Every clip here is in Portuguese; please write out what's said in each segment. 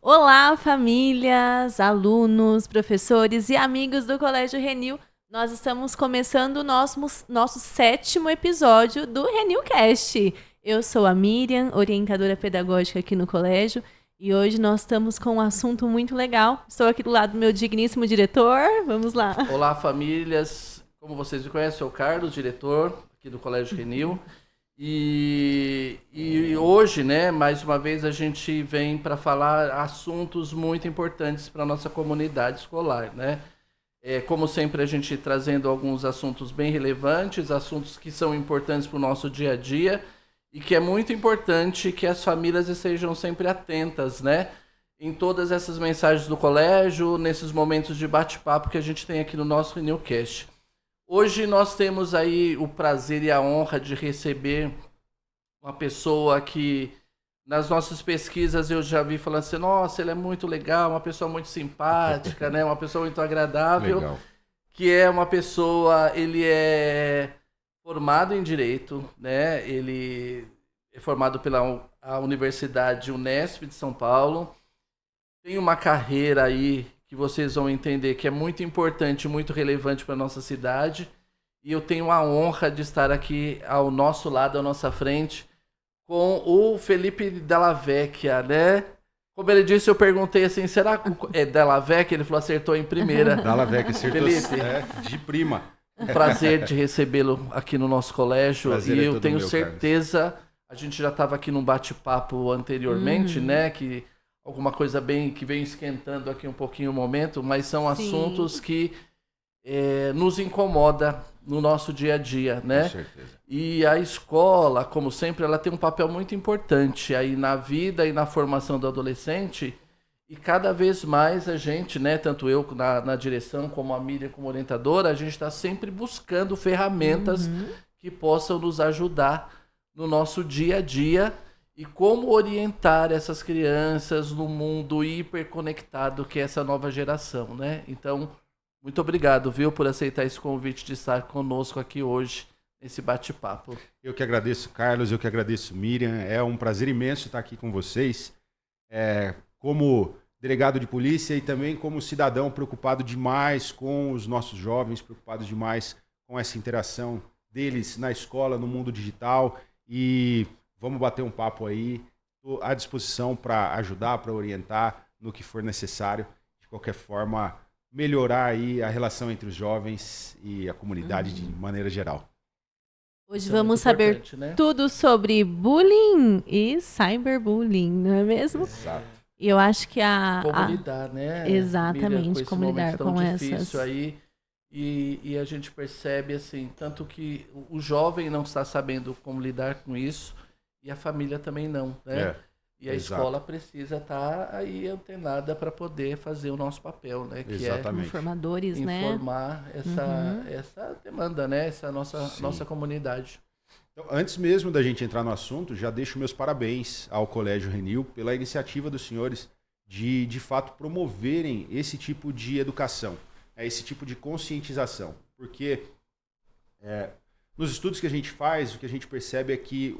Olá, famílias, alunos, professores e amigos do Colégio Renil. Nós estamos começando o nosso sétimo episódio do RenilCast. Eu sou a Miriam, orientadora pedagógica aqui no colégio, e hoje nós estamos com um assunto muito legal. Estou aqui do lado do meu digníssimo diretor. Vamos lá. Olá, famílias. Como vocês me conhecem, eu sou o Carlos, diretor aqui do Colégio Renil. E hoje, né, mais uma vez, a gente vem para falar assuntos muito importantes para a nossa comunidade escolar, né? Como sempre, a gente trazendo alguns assuntos bem relevantes, assuntos que são importantes para o nosso dia a dia e que é muito importante que as famílias estejam sempre atentas, né? Em todas essas mensagens do colégio, nesses momentos de bate-papo que a gente tem aqui no nosso RenilCast. Hoje nós temos aí o prazer e a honra de receber uma pessoa que nas nossas pesquisas eu já vi falando assim, nossa, ele é muito legal, uma pessoa muito simpática, né? Uma pessoa muito agradável, Legal. que é uma pessoa, ele é formado em Direito, né? Ele é formado pela a Universidade Unesp de São Paulo, tem uma carreira aí que vocês vão entender que é muito importante, muito relevante para a nossa cidade. E eu tenho a honra de estar aqui ao nosso lado, à nossa frente, com o Felipe Della Vecchia, né? Como ele disse, eu perguntei assim, será que é Della Vecchia? Ele falou, acertou em primeira. Dalla Vecchia acertou Felipe, de prima. um prazer de recebê-lo aqui no nosso colégio. Prazer E é eu todo tenho meu, certeza, a gente já estava aqui num bate-papo anteriormente, né? Que alguma coisa bem que vem esquentando aqui um pouquinho o momento, mas são assuntos que nos incomoda no nosso dia a dia, né? Com certeza. E a escola, como sempre, ela tem um papel muito importante aí na vida e na formação do adolescente. E cada vez mais a gente, né, tanto eu na direção, como a Miriam como orientadora, a gente está sempre buscando ferramentas que possam nos ajudar no nosso dia a dia e como orientar essas crianças no mundo hiperconectado que é essa nova geração, né? Então, muito obrigado, viu, por aceitar esse convite de estar conosco aqui hoje nesse bate-papo. Eu que agradeço, Carlos, eu que agradeço, Miriam. É um prazer imenso estar aqui com vocês, como delegado de polícia e também como cidadão preocupado demais com os nossos jovens, preocupado demais com essa interação deles na escola, no mundo digital. E vamos bater um papo aí. Estou à disposição para ajudar, para orientar no que for necessário. De qualquer forma, melhorar aí a relação entre os jovens e a comunidade de maneira geral. Hoje Isso é vamos muito saber importante, né? tudo sobre bullying e cyberbullying, não é mesmo? Exato. E eu acho que Como lidar, né? Exatamente, Miriam, com esse como momento lidar tão com difícil essas... aí. E a gente percebe, assim, tanto que o jovem não está sabendo como lidar com isso e a família também não, né? E a exato. escola precisa estar aí antenada para poder fazer o nosso papel, né? Que Exatamente. Informadores, é né? informar essa demanda, né? Essa nossa comunidade. Então, antes mesmo da gente entrar no assunto, já deixo meus parabéns ao Colégio Renil pela iniciativa dos senhores de fato promoverem esse tipo de educação, esse tipo de conscientização. Porque nos estudos que a gente faz, o que a gente percebe é que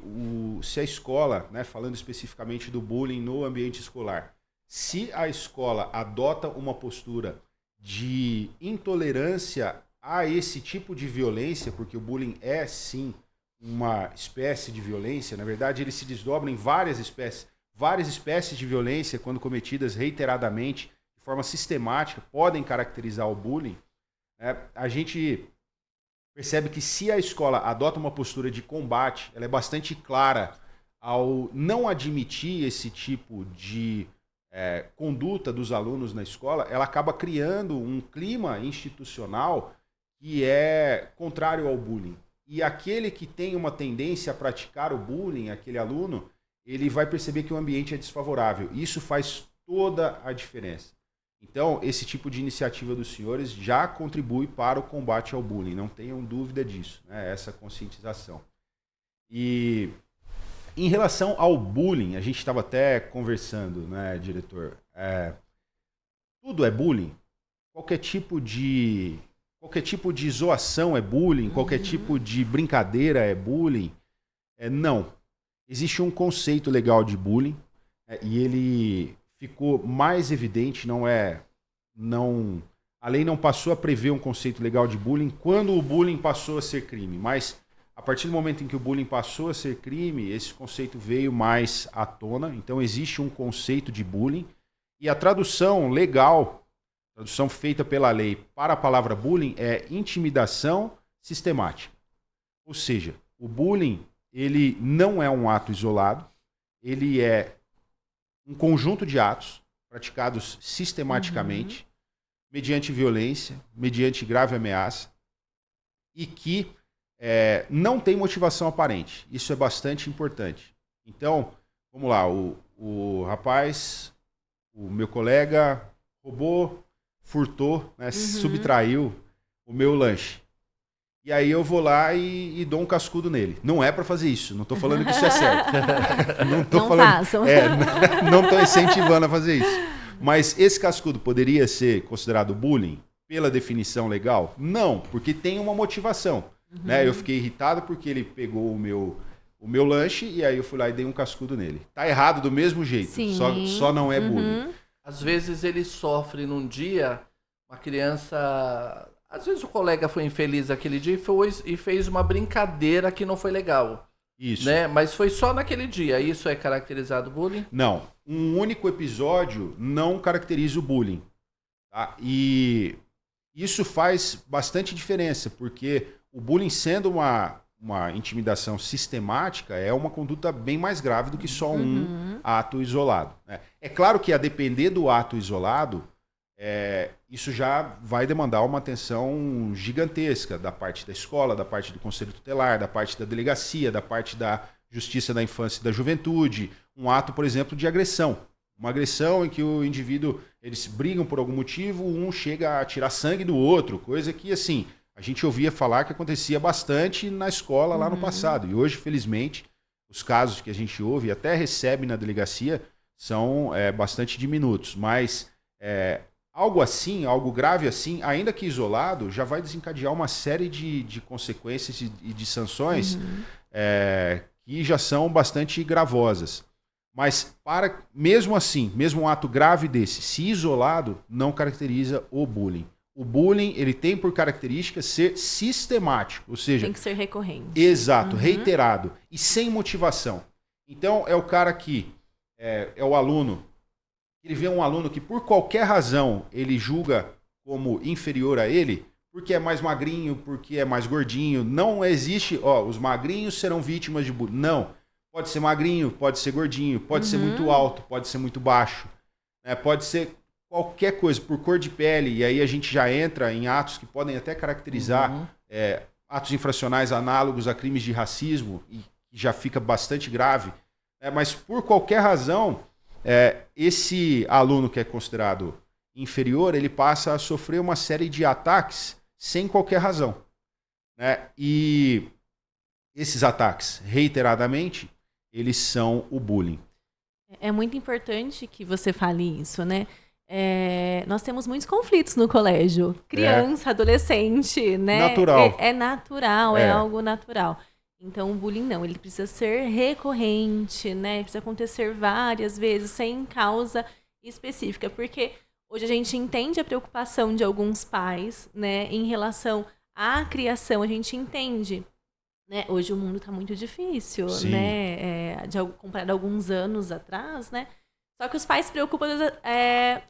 se a escola, né, falando especificamente do bullying no ambiente escolar, se a escola adota uma postura de intolerância a esse tipo de violência, porque o bullying é sim uma espécie de violência, na verdade ele se desdobra em várias espécies de violência quando cometidas reiteradamente, de forma sistemática, podem caracterizar o bullying. A gente percebe que se a escola adota uma postura de combate, ela é bastante clara ao não admitir esse tipo de conduta dos alunos na escola, ela acaba criando um clima institucional que é contrário ao bullying. E aquele que tem uma tendência a praticar o bullying, aquele aluno, ele vai perceber que o ambiente é desfavorável. Isso faz toda a diferença. Então, esse tipo de iniciativa dos senhores já contribui para o combate ao bullying, não tenham dúvida disso, né? Essa conscientização. E em relação ao bullying, a gente estava até conversando, né, diretor? Tudo é bullying? Qualquer tipo de zoação é bullying? Qualquer tipo de brincadeira é bullying? Não. Existe um conceito legal de bullying e ele ficou mais evidente, a lei não passou a prever um conceito legal de bullying quando o bullying passou a ser crime, mas a partir do momento em que o bullying passou a ser crime, esse conceito veio mais à tona. Então existe um conceito de bullying e a tradução legal, tradução feita pela lei para a palavra bullying é intimidação sistemática. Ou seja, o bullying ele não é um ato isolado, ele é um conjunto de atos praticados sistematicamente, mediante violência, mediante grave ameaça, e que não tem motivação aparente. Isso é bastante importante. Então, vamos lá, o rapaz, o meu colega, roubou, furtou, né, subtraiu o meu lanche. E aí eu vou lá e dou um cascudo nele. Não é para fazer isso, não estou falando que isso é certo. Não façam. Não estou incentivando a fazer isso. Mas esse cascudo poderia ser considerado bullying pela definição legal? Não, porque tem uma motivação. Né? Eu fiquei irritado porque ele pegou o meu lanche e aí eu fui lá e dei um cascudo nele. Tá errado do mesmo jeito, só não é bullying. Às vezes ele sofre num dia, uma criança... Às vezes o colega foi infeliz aquele dia e fez uma brincadeira que não foi legal. Isso. Né? Mas foi só naquele dia. Isso é caracterizado bullying? Não. Um único episódio não caracteriza o bullying. Tá? E isso faz bastante diferença, porque o bullying, sendo uma intimidação sistemática, é uma conduta bem mais grave do que só um ato isolado. Né? É claro que, a depender do ato isolado, isso já vai demandar uma atenção gigantesca da parte da escola, da parte do conselho tutelar, da parte da delegacia, da parte da justiça da infância e da juventude. Um ato, por exemplo, de agressão. Uma agressão em que o indivíduo, eles brigam por algum motivo, um chega a tirar sangue do outro, coisa que, assim, a gente ouvia falar que acontecia bastante na escola lá no passado. E hoje, felizmente, os casos que a gente ouve e até recebe na delegacia são bastante diminutos. Mas algo assim, algo grave assim, ainda que isolado, já vai desencadear uma série de consequências e de sanções que já são bastante gravosas. Mas, mesmo assim, mesmo um ato grave desse, se isolado, não caracteriza o bullying. O bullying, ele tem por característica ser sistemático, ou seja... Tem que ser recorrente. Exato, reiterado e sem motivação. Então, é o cara que é o aluno, ele vê um aluno que por qualquer razão ele julga como inferior a ele, porque é mais magrinho, porque é mais gordinho. Não existe, os magrinhos serão vítimas de bullying. Não. Pode ser magrinho, pode ser gordinho, pode ser muito alto, pode ser muito baixo. Pode ser qualquer coisa, por cor de pele. E aí a gente já entra em atos que podem até caracterizar atos infracionais análogos a crimes de racismo, e já fica bastante grave. Mas por qualquer razão, esse aluno que é considerado inferior, ele passa a sofrer uma série de ataques sem qualquer razão. E esses ataques, reiteradamente, eles são o bullying. É muito importante que você fale isso, né? Nós temos muitos conflitos no colégio. Criança, adolescente, né? Natural. É natural, é algo natural. Então, o bullying não, ele precisa ser recorrente, né? Precisa acontecer várias vezes, sem causa específica. Porque hoje a gente entende a preocupação de alguns pais, né? Em relação à criação, a gente entende... Né? Hoje o mundo está muito difícil, né? Comparado a alguns anos atrás, né? Só que os pais se preocupam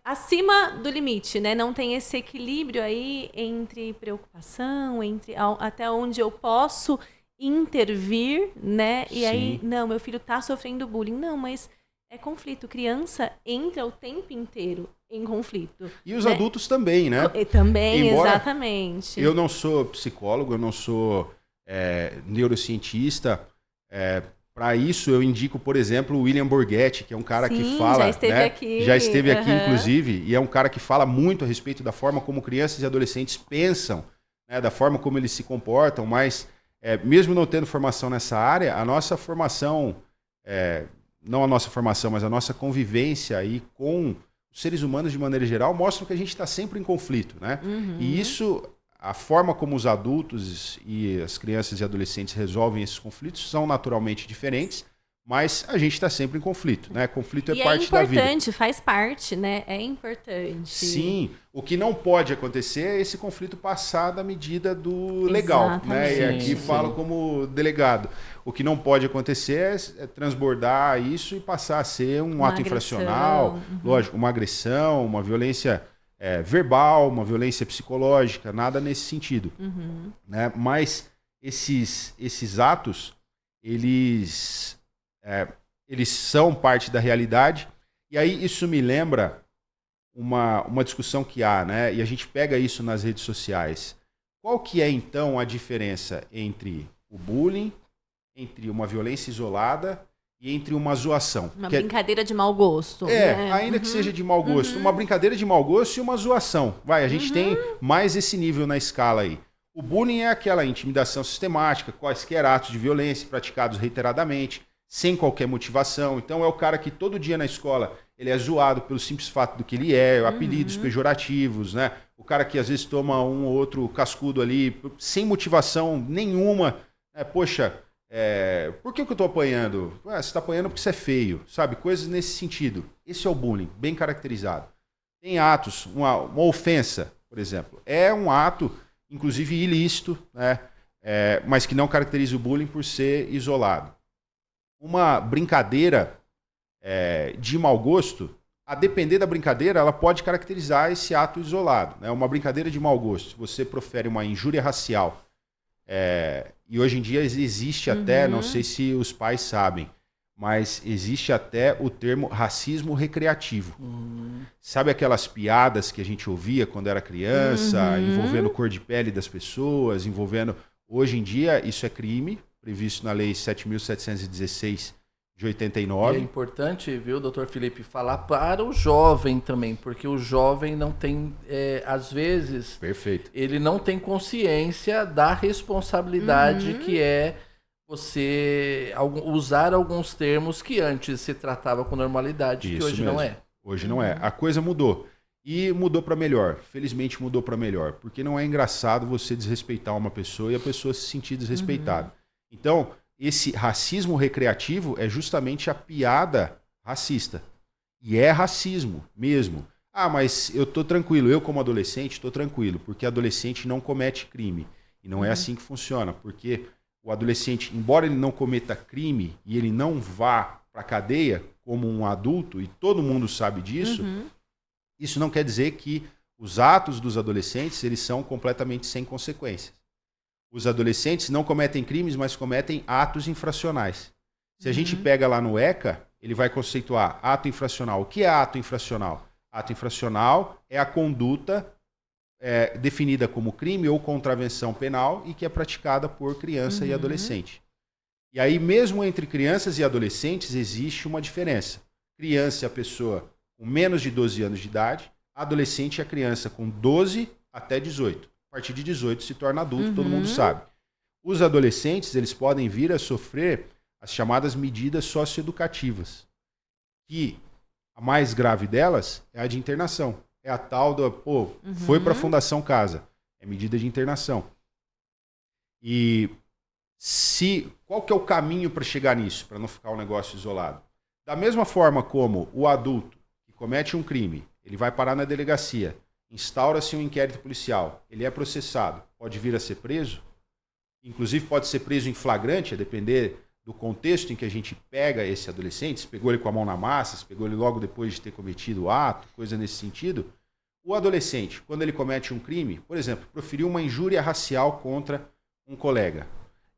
acima do limite, né? Não tem esse equilíbrio aí entre preocupação, entre até onde eu posso intervir, né? E aí, não, meu filho está sofrendo bullying. Não, mas é conflito. Criança entra o tempo inteiro em conflito. E os adultos também, né? Também, exatamente. Eu não sou psicólogo, eu não sou... neurocientista. Para isso eu indico, por exemplo, o William Borghetti, que é um cara que fala... Já esteve aqui, inclusive, e é um cara que fala muito a respeito da forma como crianças e adolescentes pensam, né, da forma como eles se comportam, mas mesmo não tendo formação nessa área, a nossa formação, não a nossa formação, mas a nossa convivência aí com os seres humanos de maneira geral, mostra que a gente está sempre em conflito, né? E isso... A forma como os adultos e as crianças e adolescentes resolvem esses conflitos são naturalmente diferentes, mas a gente está sempre em conflito, né? Conflito é E parte da vida. É importante, faz parte, né? É importante. Sim, o que não pode acontecer é esse conflito passar da medida do legal, né? E aqui falo como delegado. O que não pode acontecer é transbordar isso e passar a ser um ato infracional, lógico, uma agressão, uma violência verbal, uma violência psicológica, nada nesse sentido. Né? Mas esses atos, eles são parte da realidade. E aí isso me lembra uma discussão que há, né? E a gente pega isso nas redes sociais. Qual que é, então, a diferença entre o bullying, entre uma violência isolada e entre uma zoação? Uma brincadeira de mau gosto. Né? Ainda que seja de mau gosto. Uma brincadeira de mau gosto e uma zoação. A gente tem mais esse nível na escala aí. O bullying é aquela intimidação sistemática, quaisquer atos de violência praticados reiteradamente, sem qualquer motivação. Então é o cara que todo dia na escola ele é zoado pelo simples fato do que ele é, apelidos pejorativos, né? O cara que às vezes toma um ou outro cascudo ali, sem motivação nenhuma. Poxa, por que eu tô apanhando? Você está apanhando porque você é feio, sabe? Coisas nesse sentido. Esse é o bullying, bem caracterizado. Tem atos, uma ofensa, por exemplo. É um ato, inclusive ilícito, né? Mas que não caracteriza o bullying por ser isolado. Uma brincadeira de mau gosto, a depender da brincadeira, ela pode caracterizar esse ato isolado. Né? Uma brincadeira de mau gosto, se você profere uma injúria racial, e hoje em dia existe até, não sei se os pais sabem, mas existe até o termo racismo recreativo. Sabe aquelas piadas que a gente ouvia quando era criança, envolvendo cor de pele das pessoas, envolvendo... Hoje em dia, isso é crime, previsto na Lei 7.716 de 89. E é importante, viu, doutor Felipe, falar para o jovem também, porque o jovem não tem, às vezes, Perfeito. Ele não tem consciência da responsabilidade que é você usar alguns termos que antes se tratava com normalidade, Isso que hoje mesmo. não é. Hoje não é. A coisa mudou. E mudou para melhor. Felizmente mudou para melhor. Porque não é engraçado você desrespeitar uma pessoa e a pessoa se sentir desrespeitada. Então, esse racismo recreativo é justamente a piada racista. E é racismo mesmo. Mas eu tô tranquilo. Eu, como adolescente, tô tranquilo. Porque adolescente não comete crime. E não é assim que funciona. Porque o adolescente, embora ele não cometa crime e ele não vá para a cadeia como um adulto, e todo mundo sabe disso, isso não quer dizer que os atos dos adolescentes eles são completamente sem consequências. Os adolescentes não cometem crimes, mas cometem atos infracionais. Se a gente pega lá no ECA, ele vai conceituar ato infracional. O que é ato infracional? Ato infracional é a conduta definida como crime ou contravenção penal e que é praticada por criança e adolescente. E aí, mesmo entre crianças e adolescentes, existe uma diferença. Criança é a pessoa com menos de 12 anos de idade, adolescente é a criança com 12 até 18. A partir de 18 se torna adulto, todo mundo sabe. Os adolescentes, eles podem vir a sofrer as chamadas medidas socioeducativas, que a mais grave delas é a de internação. É a tal da, foi para a Fundação Casa. É medida de internação. E qual que é o caminho para chegar nisso, para não ficar um negócio isolado? Da mesma forma como o adulto que comete um crime, ele vai parar na delegacia, instaura-se um inquérito policial, ele é processado, pode vir a ser preso, inclusive pode ser preso em flagrante, a depender do contexto em que a gente pega esse adolescente, se pegou ele com a mão na massa, se pegou ele logo depois de ter cometido o ato, coisa nesse sentido. O adolescente, quando ele comete um crime, por exemplo, proferiu uma injúria racial contra um colega,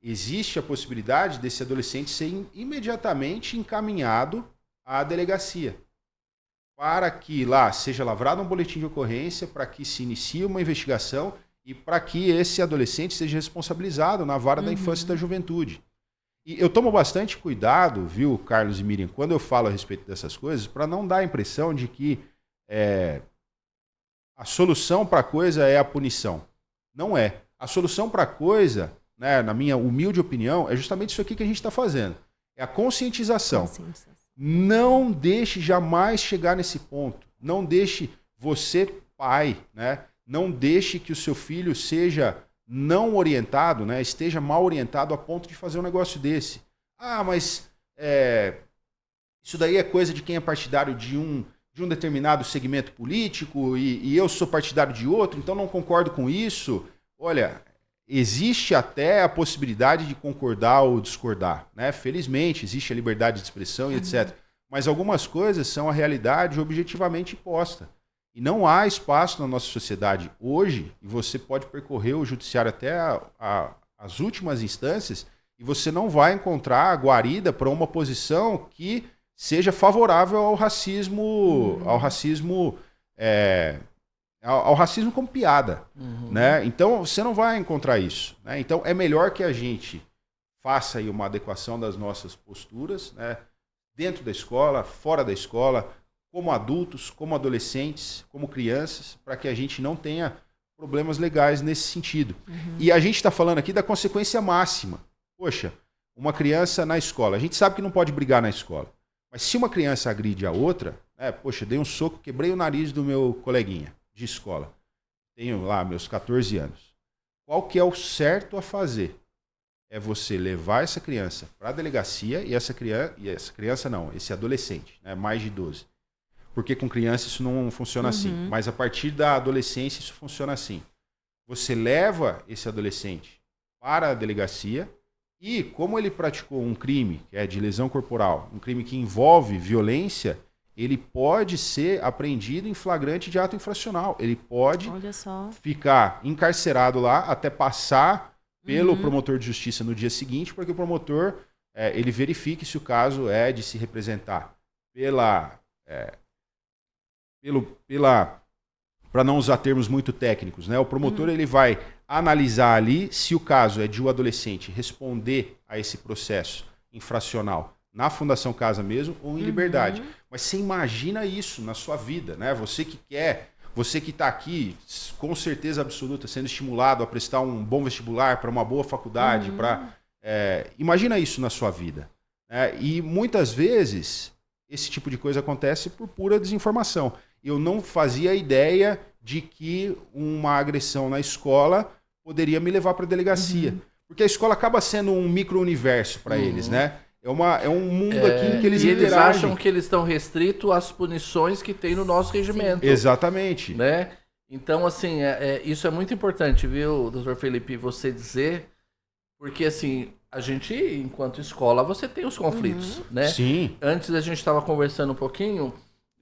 existe a possibilidade desse adolescente ser imediatamente encaminhado à delegacia, para que lá seja lavrado um boletim de ocorrência, para que se inicie uma investigação e para que esse adolescente seja responsabilizado na vara da infância e da juventude. E eu tomo bastante cuidado, viu, Carlos e Miriam, quando eu falo a respeito dessas coisas, para não dar a impressão de que a solução para a coisa é a punição. Não é. A solução para a coisa, né, na minha humilde opinião, é justamente isso aqui que a gente está fazendo. É a conscientização. Não deixe jamais chegar nesse ponto. Não deixe você, pai, né? Não deixe que o seu filho seja não orientado, né? Esteja mal orientado a ponto de fazer um negócio desse. Mas isso daí é coisa de quem é partidário de um determinado segmento político e eu sou partidário de outro, então não concordo com isso. Olha, existe até a possibilidade de concordar ou discordar, né? Felizmente, existe a liberdade de expressão e etc. Mas algumas coisas são a realidade objetivamente posta. E não há espaço na nossa sociedade hoje, e você pode percorrer o judiciário até as últimas instâncias, e você não vai encontrar a guarida para uma posição que seja favorável ao racismo, ao racismo como piada, né? Então você não vai encontrar isso, né? Então é melhor que a gente faça aí uma adequação das nossas posturas, né? Dentro da escola, fora da escola, como adultos, como adolescentes, como crianças, para que a gente não tenha problemas legais nesse sentido. E a gente está falando aqui da consequência máxima. Poxa, uma criança na escola, a gente sabe que não pode brigar na escola, mas se uma criança agride a outra, poxa, dei um soco, quebrei o nariz do meu coleguinha de escola. Tenho lá meus 14 anos. Qual que é o certo a fazer? É você levar essa criança para a delegacia esse adolescente, né, mais de 12. Porque com criança isso não funciona assim. Mas a partir da adolescência isso funciona assim. Você leva esse adolescente para a delegacia e, como ele praticou um crime, que é de lesão corporal, um crime que envolve violência, ele pode ser apreendido em flagrante de ato infracional. Ele pode ficar encarcerado lá até passar pelo promotor de justiça no dia seguinte, para que o promotor ele verifique se o caso é de se representar para não usar termos muito técnicos, né? O promotor ele vai analisar ali se o caso é de um adolescente responder a esse processo infracional na Fundação Casa mesmo ou em liberdade. Mas você imagina isso na sua vida, né? Você que está aqui com certeza absoluta sendo estimulado a prestar um bom vestibular para uma boa faculdade, imagina isso na sua vida, né? E muitas vezes esse tipo de coisa acontece por pura desinformação. Eu não fazia ideia de que uma agressão na escola poderia me levar para a delegacia. Porque a escola acaba sendo um micro-universo para eles, né? É um mundo aqui em que eles interagem. Eles acham que eles estão restritos às punições que tem no nosso regimento. Exatamente. Né? Então, assim, isso é muito importante, viu, doutor Felipe, você dizer, porque, assim, a gente, enquanto escola, você tem os conflitos, né? Sim. Antes a gente estava conversando um pouquinho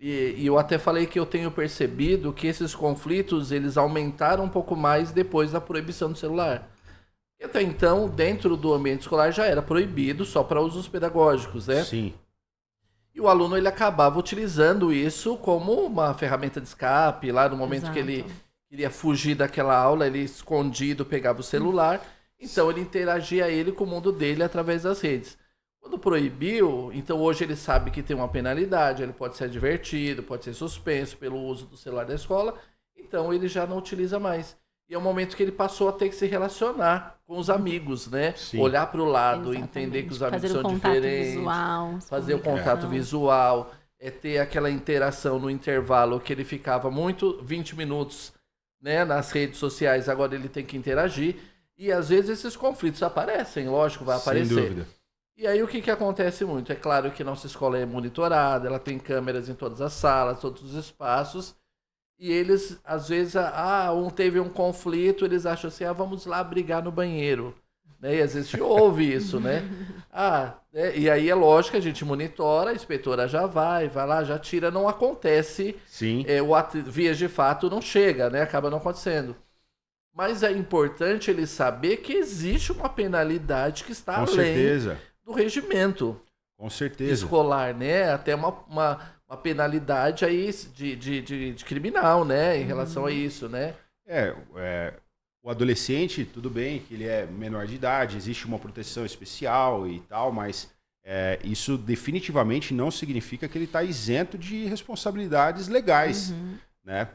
e eu até falei que eu tenho percebido que esses conflitos, eles aumentaram um pouco mais depois da proibição do celular. Até então, dentro do ambiente escolar já era proibido só para usos pedagógicos, né? Sim. E o aluno ele acabava utilizando isso como uma ferramenta de escape, lá no momento que ele queria fugir daquela aula, ele escondido pegava o celular, então ele interagia com o mundo dele através das redes. Quando proibiu, então hoje ele sabe que tem uma penalidade, ele pode ser advertido, pode ser suspenso pelo uso do celular da escola, então ele já não utiliza mais. E é o momento que ele passou a ter que se relacionar com os amigos, né? Sim. Olhar para o lado, Exatamente. entender que os amigos Fazer são o contato diferentes, visual, fazer o contato visual, ter aquela interação no intervalo que ele ficava 20 minutos, né, nas redes sociais, agora ele tem que interagir. E às vezes esses conflitos aparecem, lógico, vai aparecer. Sem dúvida. E aí o que acontece muito? É claro que nossa escola é monitorada, ela tem câmeras em todas as salas, todos os espaços, e eles, às vezes, teve um conflito, eles acham assim, vamos lá brigar no banheiro. Né? E às vezes a gente ouve isso, né? E aí é lógico, a gente monitora, a inspetora já vai lá, já tira, não acontece. Sim. Vias de fato não chega, né? Acaba não acontecendo. Mas é importante ele saber que existe uma penalidade que está além do regimento. Com certeza. Escolar, né? Até uma penalidade aí de criminal, né? Em relação a isso, né? O adolescente, tudo bem que ele é menor de idade, existe uma proteção especial e tal, mas isso definitivamente não significa que ele está isento de responsabilidades legais, né?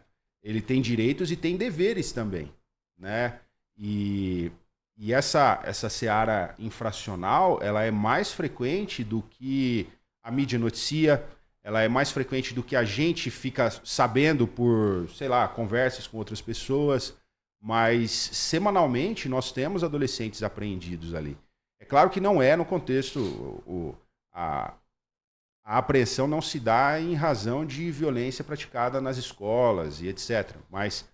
Ele tem direitos e tem deveres também, né? E essa seara infracional, ela é mais frequente do que a mídia noticia, ela é mais frequente do que a gente fica sabendo por, sei lá, conversas com outras pessoas, mas semanalmente nós temos adolescentes apreendidos ali. É claro que não é no contexto, a apreensão não se dá em razão de violência praticada nas escolas e etc. Mas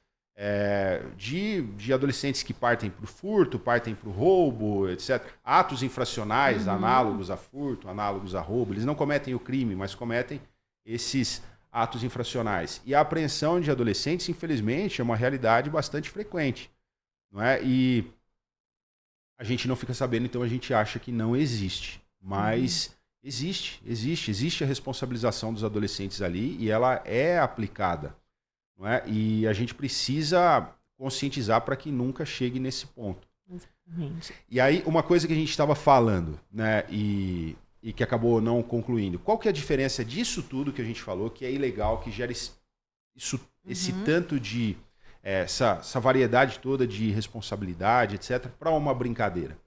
de adolescentes que partem para o furto, partem para o roubo, etc. Atos infracionais análogos a furto, análogos a roubo. Eles não cometem o crime, mas cometem esses atos infracionais. E a apreensão de adolescentes, infelizmente, é uma realidade bastante frequente. Não é? E a gente não fica sabendo, então a gente acha que não existe. Mas existe a responsabilização dos adolescentes ali e ela é aplicada. Não é? E a gente precisa conscientizar para que nunca chegue nesse ponto. Exatamente. E aí, uma coisa que a gente estava falando, né, e que acabou não concluindo. Qual que é a diferença disso tudo que a gente falou, que é ilegal, que gera esse tanto de... essa variedade toda de responsabilidade, etc., para uma brincadeira?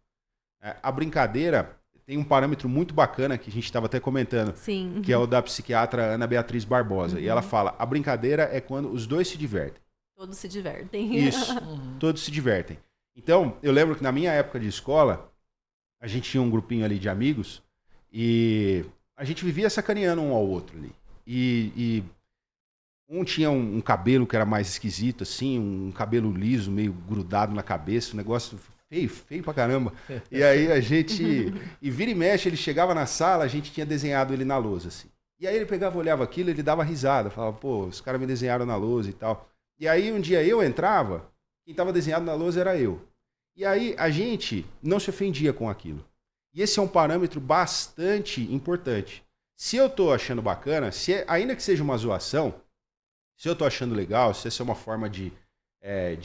A brincadeira tem um parâmetro muito bacana que a gente estava até comentando, Sim. que é o da psiquiatra Ana Beatriz Barbosa. E ela fala, a brincadeira é quando os dois se divertem. Todos se divertem. Isso, todos se divertem. Então, eu lembro que na minha época de escola, a gente tinha um grupinho ali de amigos e a gente vivia sacaneando um ao outro ali. E um tinha um cabelo que era mais esquisito, assim, um cabelo liso, meio grudado na cabeça, um negócio feio pra caramba. E aí a gente... E vira e mexe, ele chegava na sala, a gente tinha desenhado ele na lousa, assim. E aí ele pegava, olhava aquilo, ele dava risada, falava, pô, os caras me desenharam na lousa e tal. E aí um dia eu entrava, quem estava desenhado na lousa era eu. E aí a gente não se ofendia com aquilo. E esse é um parâmetro bastante importante. Se eu tô achando bacana, ainda que seja uma zoação, se eu tô achando legal, se essa é uma forma de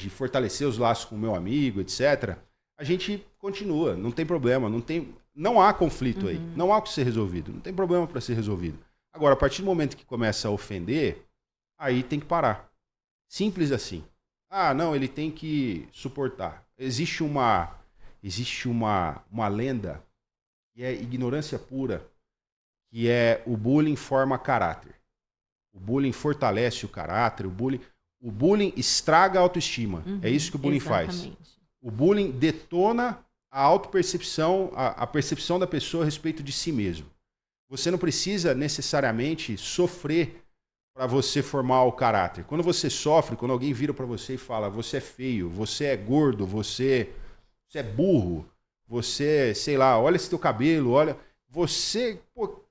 fortalecer os laços com o meu amigo, etc., a gente continua, não tem problema, não há conflito aí, não há o que ser resolvido, não tem problema para ser resolvido. Agora, a partir do momento que começa a ofender, aí tem que parar. Simples assim. Ah, não, ele tem que suportar. Existe uma lenda que é ignorância pura, que é o bullying forma caráter. O bullying fortalece o caráter, o bullying estraga a autoestima. É isso que o bullying faz. O bullying detona a autopercepção, a percepção da pessoa a respeito de si mesmo. Você não precisa necessariamente sofrer para você formar o caráter. Quando você sofre, quando alguém vira para você e fala, você é feio, você é gordo, você é burro, você, sei lá, olha esse teu cabelo, olha... Você... Pô,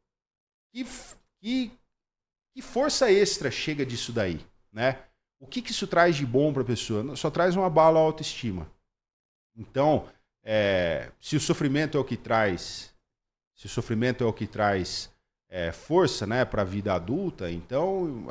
que força extra chega disso daí, né? O que isso traz de bom para a pessoa? Só traz uma bala à autoestima. Então, se o sofrimento é o que traz, força, né, para a vida adulta, então,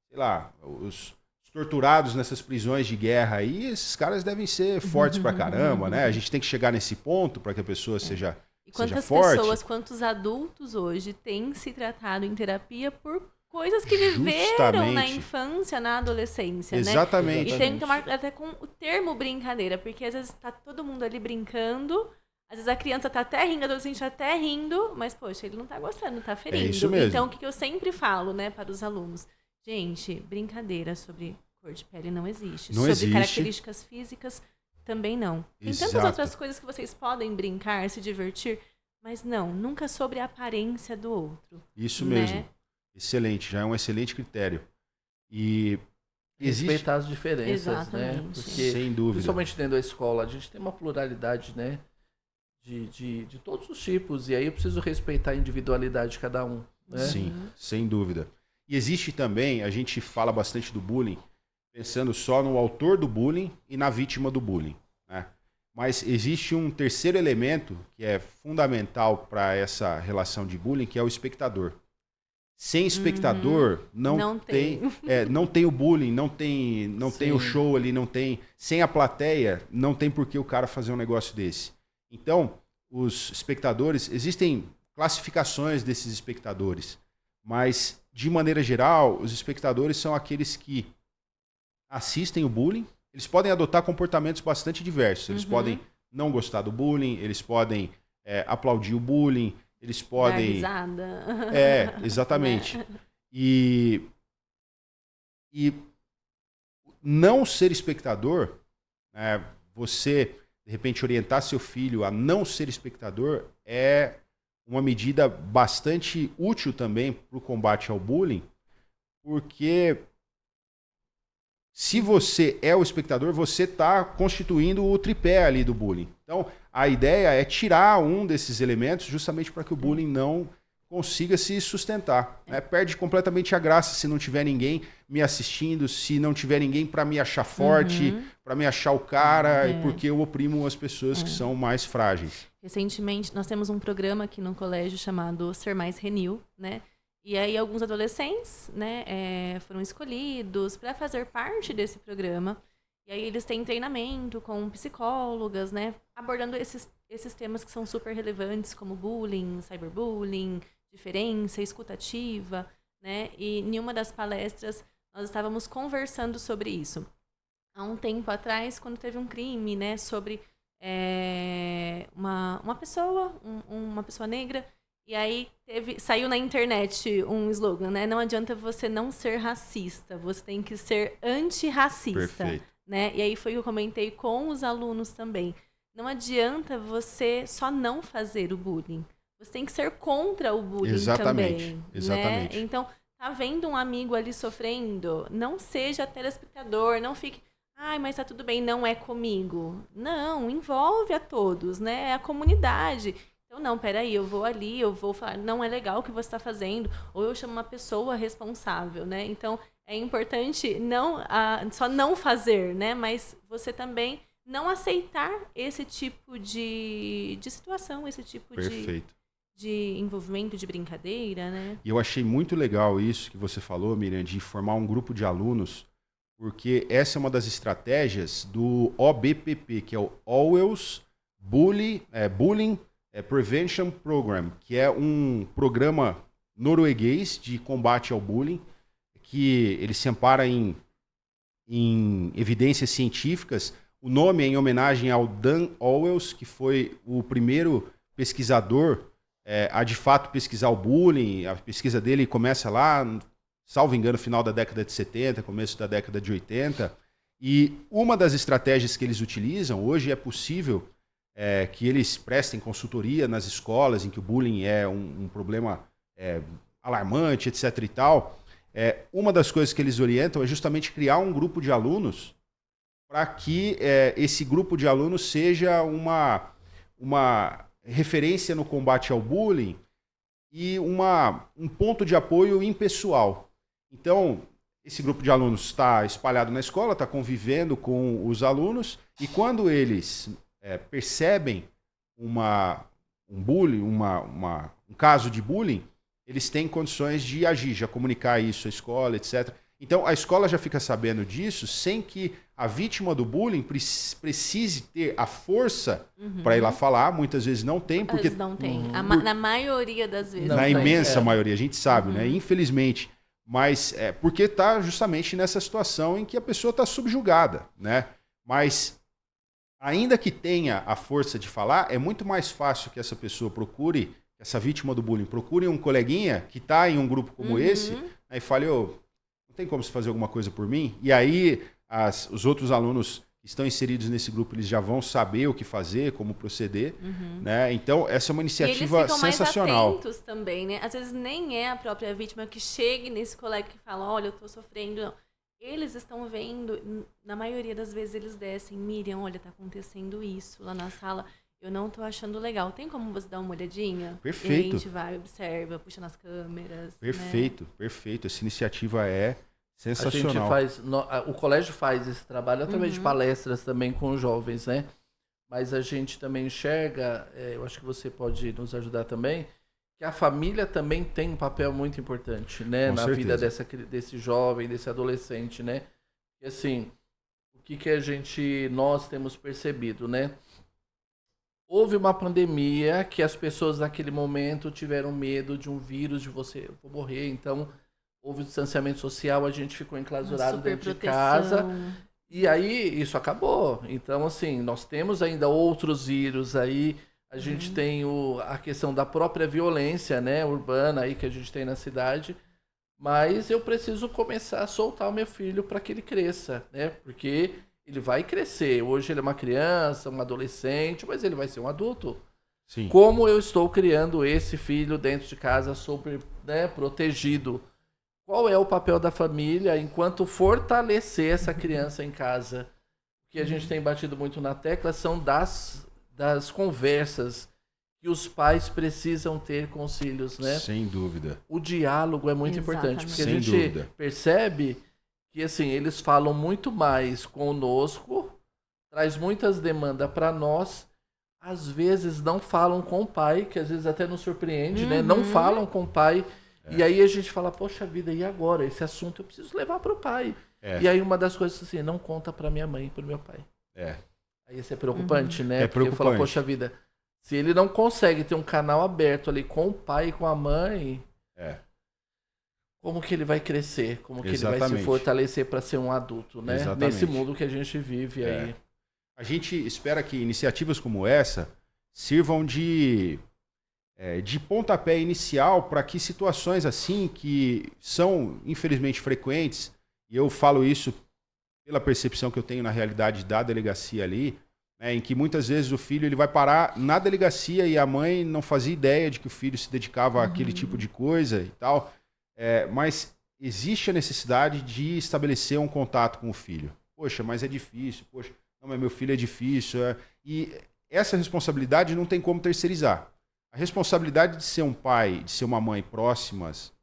sei lá, os torturados nessas prisões de guerra aí, esses caras devem ser fortes pra caramba, né? A gente tem que chegar nesse ponto para que a pessoa seja E quantas forte. pessoas, quantos adultos hoje têm se tratado em terapia por coisas que viveram na infância, na adolescência, Exatamente. né? E tem que tomar até com o termo brincadeira, porque às vezes tá todo mundo ali brincando, às vezes a criança tá até rindo, o adolescente tá até rindo, mas, poxa, ele não tá gostando, tá ferindo. É isso mesmo. Então, o que eu sempre falo, né, para os alunos? Gente, brincadeira sobre cor de pele não existe. Sobre características físicas também não. Tem tantas outras coisas que vocês podem brincar, se divertir, mas não, nunca sobre a aparência do outro. Isso né? mesmo. Excelente, já é um excelente critério. E respeitar as diferenças, Exatamente. né? Porque, sem dúvida. principalmente dentro da escola, a gente tem uma pluralidade, né? De todos os tipos. E aí eu preciso respeitar a individualidade de cada um. Né? Sim, sem dúvida. E existe também, a gente fala bastante do bullying, pensando só no autor do bullying e na vítima do bullying, né? Mas existe um terceiro elemento que é fundamental para essa relação de bullying, que é o espectador. Sem espectador, não tem o bullying, não tem o show ali, não tem... Sem a plateia, não tem por que o cara fazer um negócio desse. Então, os espectadores... Existem classificações desses espectadores, mas, de maneira geral, os espectadores são aqueles que assistem o bullying. Eles podem adotar comportamentos bastante diversos. Eles podem não gostar do bullying, eles podem aplaudir o bullying, eles podem... Dar risada. Exatamente. E não ser espectador, você, de repente, orientar seu filho a não ser espectador é uma medida bastante útil também para o combate ao bullying, porque se você é o espectador, você está constituindo o tripé ali do bullying. Então, a ideia é tirar um desses elementos justamente para que o bullying não consiga se sustentar. Né? Perde completamente a graça se não tiver ninguém me assistindo, se não tiver ninguém para me achar forte, para me achar o cara, porque eu oprimo as pessoas que são mais frágeis. Recentemente, nós temos um programa aqui no colégio chamado Ser Mais Renil, né? E aí alguns adolescentes, né, foram escolhidos para fazer parte desse programa. E aí eles têm treinamento com psicólogas, né, abordando esses temas que são super relevantes, como bullying, cyberbullying, diferença, escutativa, né? E em uma das palestras nós estávamos conversando sobre isso. Há um tempo atrás, quando teve um crime, né, sobre uma pessoa negra. E aí saiu na internet um slogan, né? Não adianta você não ser racista, você tem que ser antirracista. Perfeito. Né? E aí foi o que eu comentei com os alunos também. Não adianta você só não fazer o bullying. Você tem que ser contra o bullying também. Exatamente. Né? Então, tá vendo um amigo ali sofrendo? Não seja telespectador, não fique... Ai, mas tá tudo bem, não é comigo. Não, envolve a todos, né? É a comunidade. Então, não, peraí, eu vou ali, eu vou falar, não é legal o que você está fazendo, ou eu chamo uma pessoa responsável, né? Então, é importante só não fazer, né? Mas você também não aceitar esse tipo de situação, esse tipo de envolvimento, de brincadeira, né? E eu achei muito legal isso que você falou, Miriam, de formar um grupo de alunos, porque essa é uma das estratégias do OBPP, que é o Orwell's Bullying Prevention Program, que é um programa norueguês de combate ao bullying, que ele se ampara em evidências científicas. O nome é em homenagem ao Dan Orwell, que foi o primeiro pesquisador a de fato pesquisar o bullying. A pesquisa dele começa lá, salvo engano, final da década de 70, começo da década de 80. E uma das estratégias que eles utilizam, hoje é possível que eles prestem consultoria nas escolas em que o bullying é um problema alarmante, etc. e tal. Uma das coisas que eles orientam é justamente criar um grupo de alunos para que esse grupo de alunos seja uma referência no combate ao bullying e um ponto de apoio impessoal. Então, esse grupo de alunos está espalhado na escola, está convivendo com os alunos, e quando eles percebem um bullying, um caso de bullying, eles têm condições de agir, já comunicar isso à escola, etc. Então, a escola já fica sabendo disso sem que a vítima do bullying precise ter a força para ir lá falar. Muitas vezes não tem, porque... Não tem. Na maioria das vezes. Na imensa maioria, a gente sabe, né? Infelizmente. Mas porque está justamente nessa situação em que a pessoa está subjugada, né? Mas, ainda que tenha a força de falar, é muito mais fácil que essa pessoa procure, essa vítima do bullying, procure um coleguinha que está em um grupo como esse, né, e fale, não tem como você fazer alguma coisa por mim? E aí os outros alunos que estão inseridos nesse grupo, eles já vão saber o que fazer, como proceder. Né? Então, essa é uma iniciativa eles ficam sensacional. Mais atentos também, né? Às vezes nem é a própria vítima que chegue nesse colega que fala, olha, eu estou sofrendo. Não. Eles estão vendo, na maioria das vezes eles descem, Miriam, olha, está acontecendo isso lá na sala. Eu não tô achando legal. Tem como você dar uma olhadinha? Perfeito. E a gente vai, observa, puxa nas câmeras. Perfeito, né? Perfeito. Essa iniciativa é sensacional. O colégio faz esse trabalho através de palestras também com os jovens, né? Mas a gente também enxerga, eu acho que você pode nos ajudar também, que a família também tem um papel muito importante, né? Na vida desse jovem, desse adolescente, né? E assim, o que nós temos percebido, né? Houve uma pandemia que as pessoas naquele momento tiveram medo de um vírus, de eu vou morrer, então houve distanciamento social, a gente ficou enclausurado dentro de casa, e aí isso acabou. Então, assim, nós temos ainda outros vírus aí, a gente tem a questão da própria violência, né, urbana aí que a gente tem na cidade, mas eu preciso começar a soltar o meu filho para que ele cresça, né, porque... ele vai crescer. Hoje ele é uma criança, um adolescente, mas ele vai ser um adulto. Sim. Como eu estou criando esse filho dentro de casa super, né, protegido? Qual é o papel da família enquanto fortalecer essa criança em casa? O que a gente tem batido muito na tecla são das conversas que os pais precisam ter com os filhos, né? Sem dúvida. O diálogo é muito importante, porque Sem a gente dúvida. percebe que assim, eles falam muito mais conosco, traz muitas demandas para nós, às vezes não falam com o pai, que às vezes até nos surpreende, né? Não falam com o pai, e aí a gente fala, poxa vida, e agora? Esse assunto eu preciso levar para o pai. E aí uma das coisas assim, não conta para minha mãe e para meu pai. Aí isso é preocupante, né? É Porque preocupante. fala, poxa vida, se ele não consegue ter um canal aberto ali com o pai e com a mãe, como que ele vai crescer? Como que ele vai se fortalecer para ser um adulto, né? Exatamente. Nesse mundo que a gente vive aí. A gente espera que iniciativas como essa sirvam de pontapé inicial para que situações assim, que são infelizmente frequentes, e eu falo isso pela percepção que eu tenho na realidade da delegacia ali, né, em que muitas vezes o filho ele vai parar na delegacia e a mãe não fazia ideia de que o filho se dedicava àquele tipo de coisa e tal, mas existe a necessidade de estabelecer um contato com o filho. Poxa, mas é difícil, poxa, não, mas meu filho é difícil. E essa responsabilidade não tem como terceirizar. A responsabilidade de ser um pai, de ser uma mãe próximos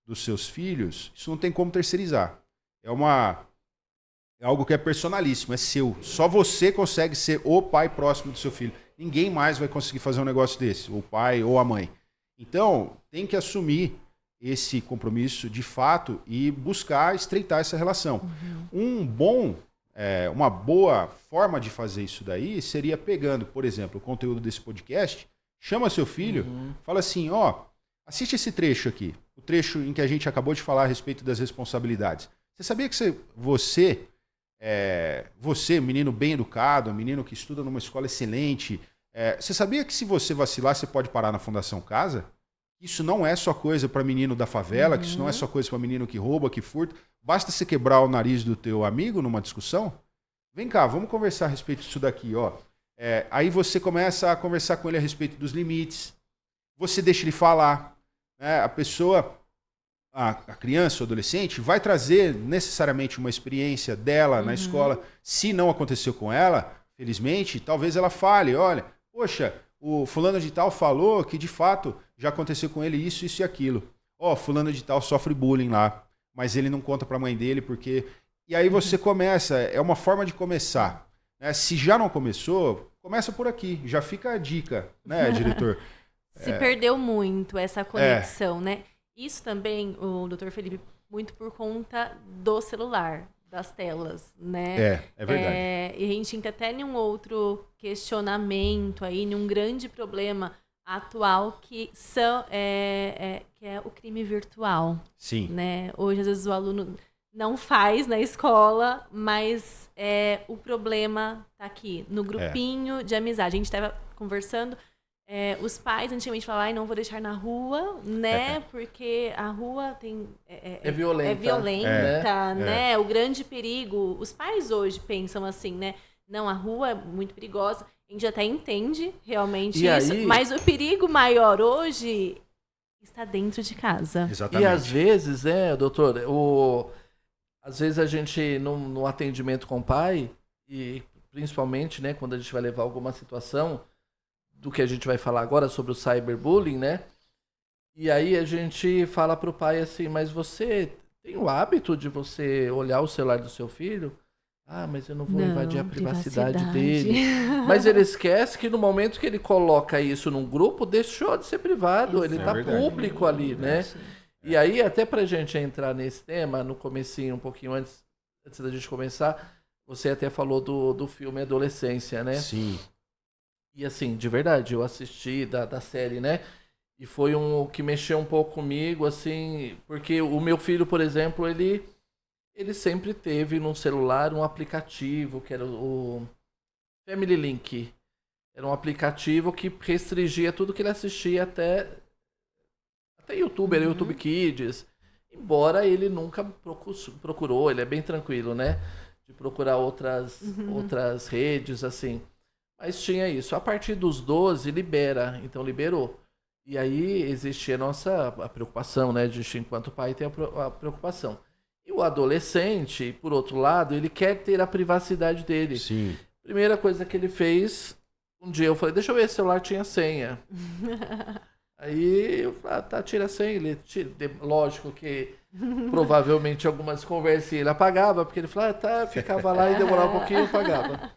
dos seus filhos, isso não tem como terceirizar. É algo que é personalíssimo, é seu. Só você consegue ser o pai próximo do seu filho. Ninguém mais vai conseguir fazer um negócio desse, o pai ou a mãe. Então, tem que assumir esse compromisso de fato e buscar estreitar essa relação. Uma boa forma de fazer isso daí seria pegando, por exemplo, o conteúdo desse podcast, chama seu filho, fala assim, assiste esse trecho aqui, o trecho em que a gente acabou de falar a respeito das responsabilidades. Você sabia que você, menino bem educado, menino que estuda numa escola excelente, você sabia que se você vacilar, você pode parar na Fundação Casa? Isso não é só coisa para menino da favela, que isso não é só coisa para menino que rouba, que furta. Basta você quebrar o nariz do teu amigo numa discussão. Vem cá, vamos conversar a respeito disso daqui. Aí você começa a conversar com ele a respeito dos limites. Você deixa ele falar. Né? A pessoa, a criança ou adolescente, vai trazer necessariamente uma experiência dela na escola. Se não aconteceu com ela, felizmente, talvez ela fale, olha, poxa, o fulano de tal falou que de fato já aconteceu com ele isso, isso e aquilo. Fulano de tal sofre bullying lá, mas ele não conta para a mãe dele porque... E aí você começa, é uma forma de começar. Né? Se já não começou, começa por aqui, já fica a dica, né, diretor? Se perdeu muito essa conexão, né? Isso também, o Dr. Felipe, muito por conta do celular, das telas, né? É verdade. E a gente entra até em um outro questionamento aí, em um grande problema atual que é o crime virtual. Sim. Né? Hoje, às vezes, o aluno não faz na escola, mas o problema tá aqui, no grupinho de amizade. A gente estava conversando, os pais antigamente falavam, não vou deixar na rua, né? Porque a rua tem... É violenta. Né? O grande perigo... Os pais hoje pensam assim, né? Não, a rua é muito perigosa. A gente até entende realmente isso. Mas o perigo maior hoje está dentro de casa. Exatamente. E às vezes, doutor, às vezes a gente, no atendimento com o pai, e principalmente, né, quando a gente vai levar alguma situação do que a gente vai falar agora sobre o cyberbullying, né? E aí a gente fala pro pai assim, mas você tem o hábito de você olhar o celular do seu filho? Ah, mas eu não vou invadir a privacidade dele. Mas ele esquece que no momento que ele coloca isso num grupo, deixou de ser privado, ele tá público ali, né? E aí, até pra gente entrar nesse tema, no comecinho, um pouquinho antes da gente começar, você até falou do filme Adolescência, né? Sim. E assim, de verdade, eu assisti da série, né? E foi o que mexeu um pouco comigo, assim, porque o meu filho, por exemplo, ele sempre teve no celular um aplicativo, que era o Family Link. Era um aplicativo que restringia tudo que ele assistia até YouTube, era YouTube Kids. Embora ele nunca procurou, ele é bem tranquilo, né? De procurar outras redes, assim. Mas tinha isso. A partir dos 12, libera. Então, liberou. E aí existia a preocupação, né? De enquanto pai tem a preocupação. E o adolescente, por outro lado, ele quer ter a privacidade dele. Sim. Primeira coisa que ele fez, um dia eu falei, deixa eu ver se o celular tinha senha. Aí eu falei, tá, tira a senha. Ele lógico que provavelmente algumas conversas ele apagava, porque ele falava, tá, ficava lá e demorava um pouquinho e apagava.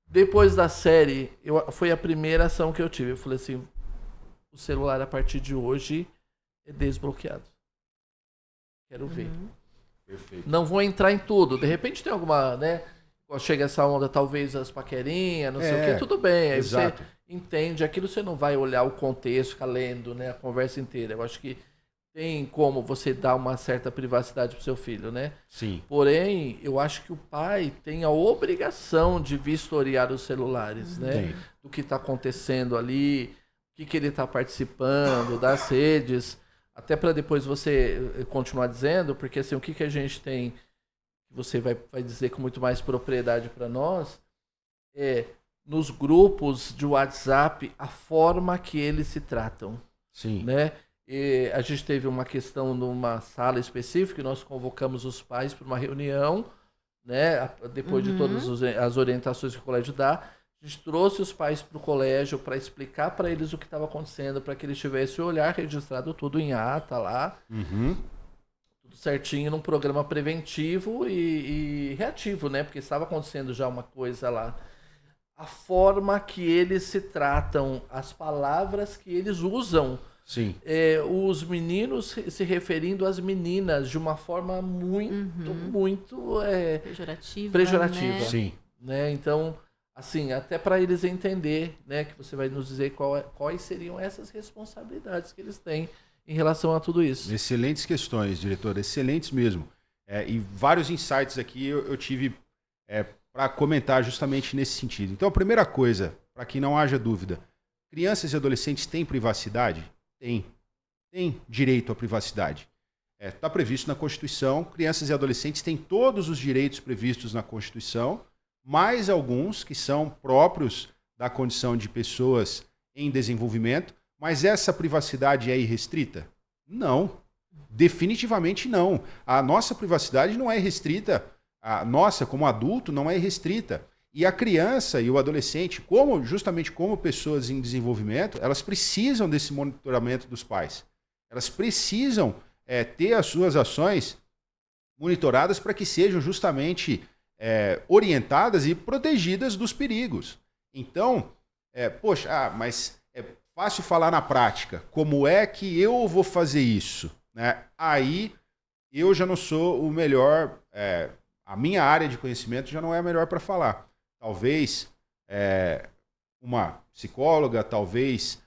Depois da série, foi a primeira ação que eu tive. Eu falei assim, o celular a partir de hoje é desbloqueado. Quero ver. Perfeito. Não vou entrar em tudo. De repente tem alguma, né? Chega essa onda, talvez as paquerinhas, não sei o que, tudo bem. Aí exato. você entende aquilo, você não vai olhar o contexto, ficar lendo, né, a conversa inteira. Eu acho que tem como você dar uma certa privacidade pro seu filho, né? Sim. Porém, eu acho que o pai tem a obrigação de vistoriar os celulares, né? Tem. Do que está acontecendo ali, o que ele está participando, das redes, até para depois você continuar dizendo, porque assim, o que a gente tem, que você vai dizer com muito mais propriedade para nós, é nos grupos de WhatsApp, a forma que eles se tratam, Sim. né? E a gente teve uma questão numa sala específica, e nós convocamos os pais para uma reunião, né? Depois de todas as orientações que o colégio dá, a gente trouxe os pais para o colégio para explicar para eles o que estava acontecendo, para que eles tivessem o olhar registrado tudo em ata lá, tudo certinho, num programa preventivo e reativo, né? Porque estava acontecendo já uma coisa lá. A forma que eles se tratam, as palavras que eles usam. Sim. Os meninos se referindo às meninas de uma forma muito pejorativa. Né? Sim. Né? Então, assim, até para eles entender, né, que você vai nos dizer quais seriam essas responsabilidades que eles têm em relação a tudo isso. Excelentes questões, diretor, excelentes mesmo. E vários insights aqui eu tive para comentar justamente nesse sentido. Então, a primeira coisa, para que não haja dúvida, crianças e adolescentes têm privacidade? Tem direito à privacidade. Está previsto na Constituição, crianças e adolescentes têm todos os direitos previstos na Constituição, mais alguns que são próprios da condição de pessoas em desenvolvimento, mas essa privacidade é irrestrita? Não, definitivamente não. A nossa privacidade não é restrita, a nossa como adulto não é restrita. E a criança e o adolescente, justamente como pessoas em desenvolvimento, elas precisam desse monitoramento dos pais. Elas precisam ter as suas ações monitoradas para que sejam justamente orientadas e protegidas dos perigos. Então, mas é fácil falar na prática. Como é que eu vou fazer isso? Né? Aí eu já não sou o melhor, a minha área de conhecimento já não é a melhor para falar. Talvez uma psicóloga, talvez,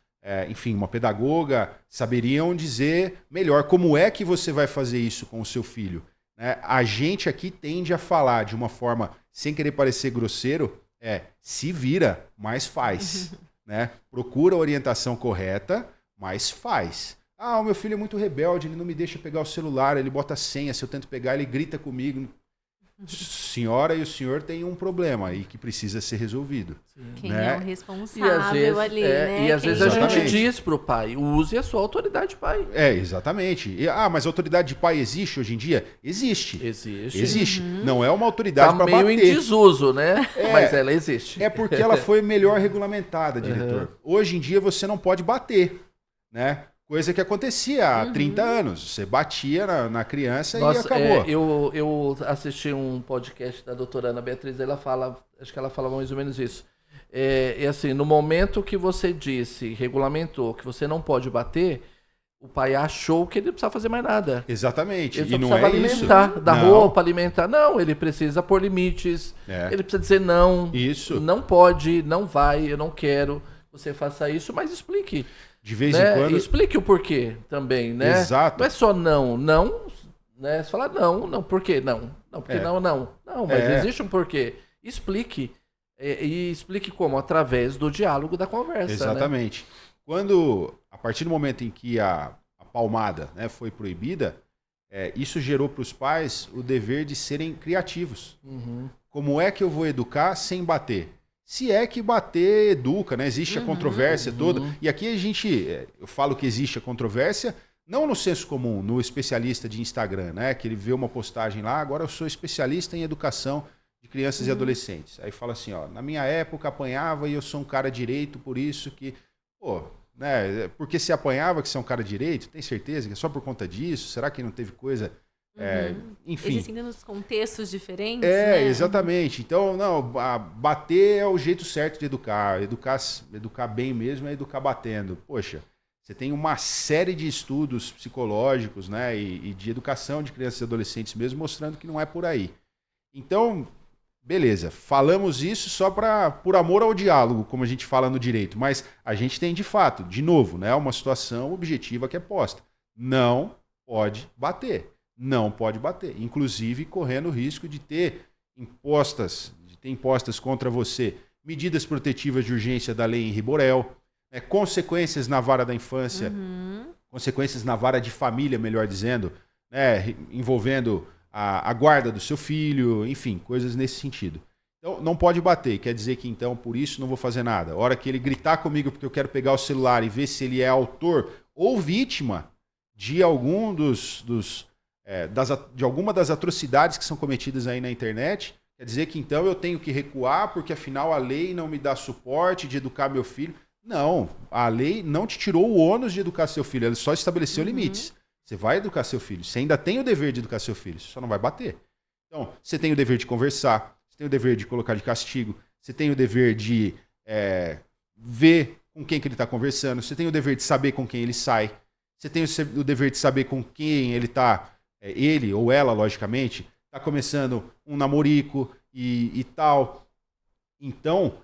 enfim, uma pedagoga saberiam dizer melhor como é que você vai fazer isso com o seu filho. Né? A gente aqui tende a falar de uma forma, sem querer parecer grosseiro, se vira, mas faz. Né? Procura a orientação correta, mas faz. O meu filho é muito rebelde, ele não me deixa pegar o celular, ele bota senha, se eu tento pegar, ele grita comigo. Senhora e o senhor têm um problema aí que precisa ser resolvido. Quem né? é o responsável ali, né? E às vezes a Exatamente. gente diz pro pai, use a sua autoridade, pai. Exatamente. Mas a autoridade de pai existe hoje em dia? Existe. Existe. Não é uma autoridade para meio bater. em desuso, né? Mas ela existe. É porque ela foi melhor regulamentada, diretor. Hoje em dia você não pode bater, né? Coisa que acontecia há 30 anos. Você batia na criança e acabou. Eu assisti um podcast da doutora Ana Beatriz, ela fala, acho que ela fala mais ou menos isso. Assim, no momento que você regulamentou que você não pode bater, o pai achou que ele não precisava fazer mais nada. Exatamente. Ele só E não precisava alimentar, dar roupa, alimentar. Não, ele precisa pôr limites. Ele precisa dizer não. Isso. Não pode, não vai, eu não quero que você faça isso, mas explique. De vez né? em quando. E explique o porquê também, né? Exato. Não é só não, né? Você fala não, por quê? Não, porque não. Não, mas existe um porquê. Explique. E explique como? Através do diálogo, da conversa. Exatamente. Né? A partir do momento em que a palmada, né, foi proibida, isso gerou para os pais o dever de serem criativos. Como é que eu vou educar sem bater? se é que bater educa, né? Existe a controvérsia toda. E aqui eu falo que existe a controvérsia, não no senso comum, no especialista de Instagram, né? Que ele vê uma postagem lá, agora eu sou especialista em educação de crianças e adolescentes. Aí fala assim, ó, na minha época apanhava e eu sou um cara direito, por isso que, pô, né? Porque se apanhava que você é um cara direito, tem certeza que é só por conta disso? Será que não teve coisa... enfim. Existem nos contextos diferentes, né? Exatamente. Então, não, bater é o jeito certo de educar. Educar bem mesmo é educar batendo. Poxa, você tem uma série de estudos psicológicos, né, e de educação de crianças e adolescentes mesmo, mostrando que não é por aí. Então, beleza, falamos isso só por amor ao diálogo, como a gente fala no direito, mas a gente tem de fato, de novo, né, uma situação objetiva que é posta. Não pode bater. Não pode bater, inclusive correndo o risco de ter impostas contra você medidas protetivas de urgência da lei Henri Borel, né, consequências na vara da infância, consequências na vara de família, melhor dizendo, né, envolvendo a guarda do seu filho, enfim, coisas nesse sentido. Então, não pode bater, quer dizer que então, por isso, não vou fazer nada. A hora que ele gritar comigo porque eu quero pegar o celular e ver se ele é autor ou vítima de algum de alguma das atrocidades que são cometidas aí na internet, quer dizer que então eu tenho que recuar porque afinal a lei não me dá suporte de educar meu filho. Não, a lei não te tirou o ônus de educar seu filho, ela só estabeleceu limites. Você vai educar seu filho, você ainda tem o dever de educar seu filho, você só não vai bater. Então, você tem o dever de conversar, você tem o dever de colocar de castigo, você tem o dever de ver com quem que ele está conversando, você tem o dever de saber com quem ele sai, você tem o dever de saber com quem ele está... ele ou ela, logicamente, está começando um namorico e tal. Então,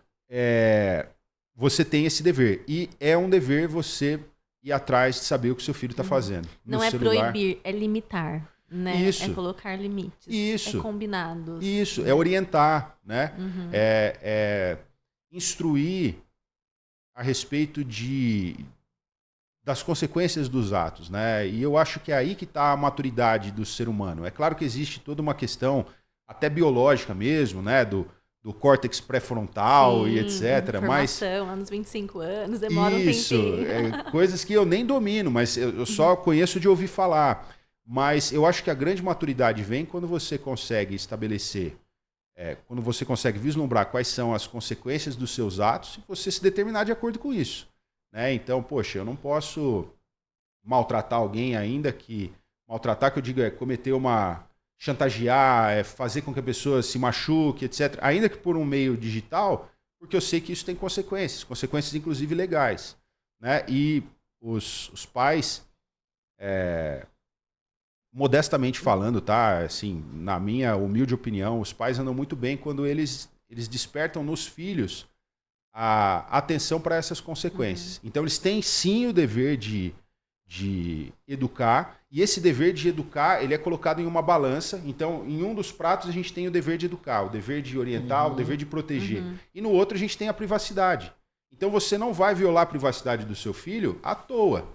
você tem esse dever. E é um dever você ir atrás de saber o que seu filho está fazendo. Não é proibir, é limitar. Né? Isso. É colocar limites. Isso. É combinados. Isso, é orientar, né? É instruir a respeito das consequências dos atos, né? E eu acho que é aí que está a maturidade do ser humano. É claro que existe toda uma questão, até biológica mesmo, né? Do córtex pré-frontal. Sim, e etc. Mas lá nos 25 anos, demora um tempinho. Isso, coisas que eu nem domino, mas eu só conheço de ouvir falar. Mas eu acho que a grande maturidade vem quando você consegue estabelecer, quando você consegue vislumbrar quais são as consequências dos seus atos e você se determinar de acordo com isso. Né? Então, poxa, eu não posso maltratar alguém ainda que... Maltratar, que eu digo, cometer chantagear, fazer com que a pessoa se machuque, etc. Ainda que por um meio digital, porque eu sei que isso tem consequências inclusive legais. Né? E os pais, modestamente falando, tá? Assim, na minha humilde opinião, os pais andam muito bem quando eles despertam nos filhos a atenção para essas consequências. Então, eles têm sim o dever de educar, e esse dever de educar, ele é colocado em uma balança. Então, em um dos pratos a gente tem o dever de educar, o dever de orientar, o dever de proteger. E no outro a gente tem a privacidade. Então, você não vai violar a privacidade do seu filho à toa.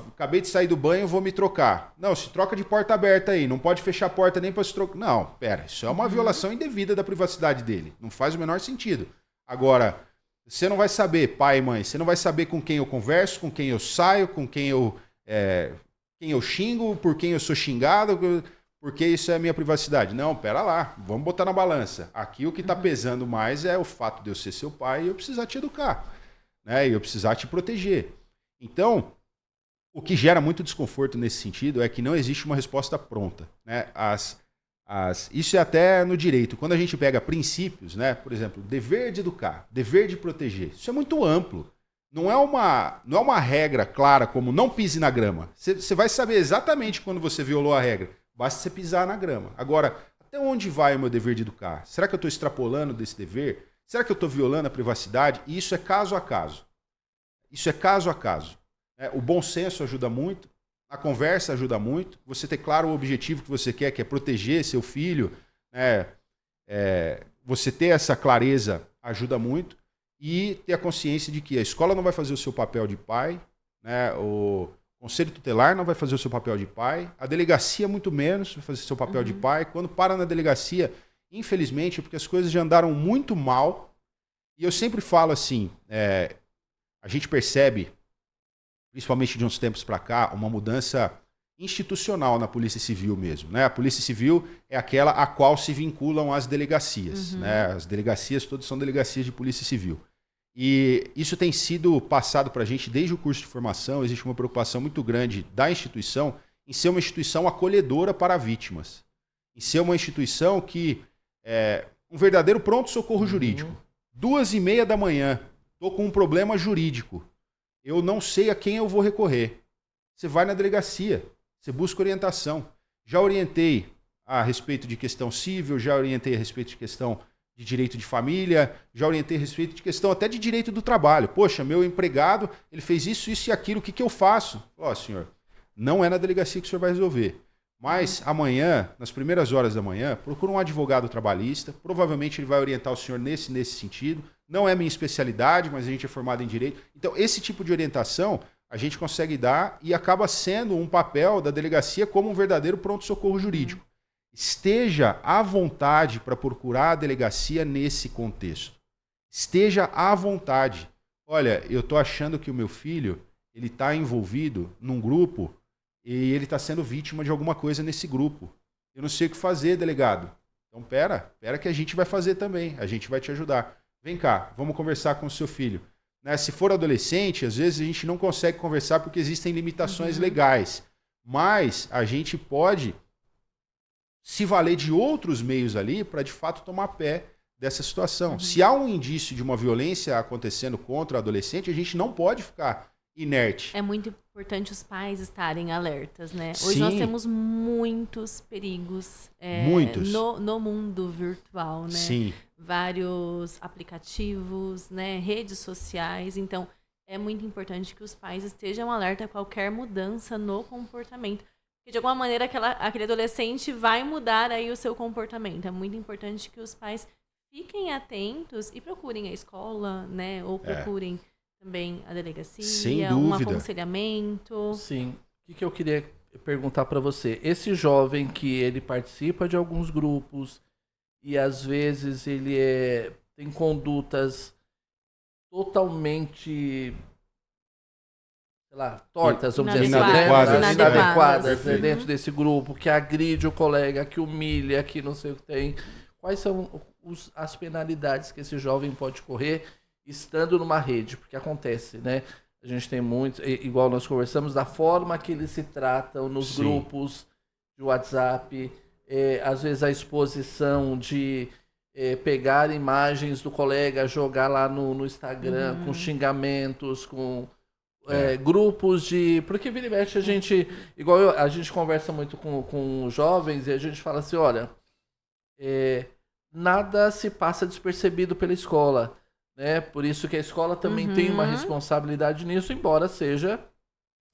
Acabei de sair do banho, vou me trocar. Não, se troca de porta aberta aí, não pode fechar a porta nem para se trocar. Não, pera, isso é uma violação indevida da privacidade dele. Não faz o menor sentido. Agora, você não vai saber, pai e mãe, você não vai saber com quem eu converso, com quem eu saio, com quem eu xingo, por quem eu sou xingado, porque isso é a minha privacidade. Não, pera lá, vamos botar na balança. Aqui o que está pesando mais é o fato de eu ser seu pai e eu precisar te educar, né? E eu precisar te proteger. Então, o que gera muito desconforto nesse sentido é que não existe uma resposta pronta, né? Isso é até no direito. Quando a gente pega princípios, né? Por exemplo, dever de educar, dever de proteger, isso é muito amplo. Não é uma regra clara como não pise na grama. Você vai saber exatamente quando você violou a regra. Basta você pisar na grama. Agora, até onde vai o meu dever de educar? Será que eu estou extrapolando desse dever? Será que eu estou violando a privacidade? E isso é caso a caso. Isso é caso a caso. O bom senso ajuda muito. A conversa ajuda muito. Você ter claro o objetivo que você quer, que é proteger seu filho. Você ter essa clareza ajuda muito. E ter a consciência de que a escola não vai fazer o seu papel de pai, né? O conselho tutelar não vai fazer o seu papel de pai, a delegacia muito menos vai fazer o seu papel de pai. Quando para na delegacia, infelizmente, porque as coisas já andaram muito mal, E eu sempre falo assim, a gente percebe, principalmente de uns tempos para cá, uma mudança institucional na Polícia Civil mesmo, né? A Polícia Civil é aquela a qual se vinculam as delegacias, né? As delegacias todas são delegacias de Polícia Civil. E isso tem sido passado para a gente desde o curso de formação. Existe uma preocupação muito grande da instituição em ser uma instituição acolhedora para vítimas, em ser uma instituição que é um verdadeiro pronto-socorro jurídico. 2h30 da manhã, estou com um problema jurídico, eu não sei a quem eu vou recorrer. Você vai na delegacia, você busca orientação. Já orientei a respeito de questão civil, já orientei a respeito de questão de direito de família, já orientei a respeito de questão até de direito do trabalho. Poxa, meu empregado, ele fez isso, isso e aquilo, o que eu faço? Ó, senhor, não é na delegacia que o senhor vai resolver. Mas amanhã, nas primeiras horas da manhã, procura um advogado trabalhista, provavelmente ele vai orientar o senhor nesse sentido. Não é minha especialidade, mas a gente é formado em direito. Então, esse tipo de orientação a gente consegue dar e acaba sendo um papel da delegacia como um verdadeiro pronto-socorro jurídico. Esteja à vontade para procurar a delegacia nesse contexto. Esteja à vontade. Olha, eu estou achando que o meu filho ele está envolvido num grupo e ele está sendo vítima de alguma coisa nesse grupo. Eu não sei o que fazer, delegado. Então, pera que a gente vai fazer também. A gente vai te ajudar. Vem cá, vamos conversar com o seu filho. Né? Se for adolescente, às vezes a gente não consegue conversar porque existem limitações legais. Mas a gente pode se valer de outros meios ali para, de fato, tomar pé dessa situação. Se há um indício de uma violência acontecendo contra o adolescente, a gente não pode ficar inerte. É muito importante os pais estarem alertas, né? Hoje Sim. nós temos muitos perigos Muitos. No mundo virtual, né? Sim. Vários aplicativos, né? Redes sociais. Então, é muito importante que os pais estejam alerta a qualquer mudança no comportamento. Porque, de alguma maneira, aquele adolescente vai mudar aí o seu comportamento. É muito importante que os pais fiquem atentos e procurem a escola, né? Ou procurem também a delegacia, Sem um dúvida. aconselhamento. Sim. O que eu queria perguntar para você? Esse jovem que ele participa de alguns grupos e às vezes ele tem condutas totalmente, sei lá, tortas, vamos dizer assim, inadequadas, né, dentro desse grupo, que agride o colega, que humilha, que não sei o que tem. Quais são as penalidades que esse jovem pode correr estando numa rede? Porque acontece, né? A gente tem muitos, igual nós conversamos, da forma que eles se tratam nos grupos de WhatsApp, às vezes a exposição de pegar imagens do colega, jogar lá no Instagram, com xingamentos, com grupos de... Porque vira e mexe a gente... Igual a gente conversa muito com jovens e a gente fala assim, olha, nada se passa despercebido pela escola, né? Por isso que a escola também tem uma responsabilidade nisso, embora seja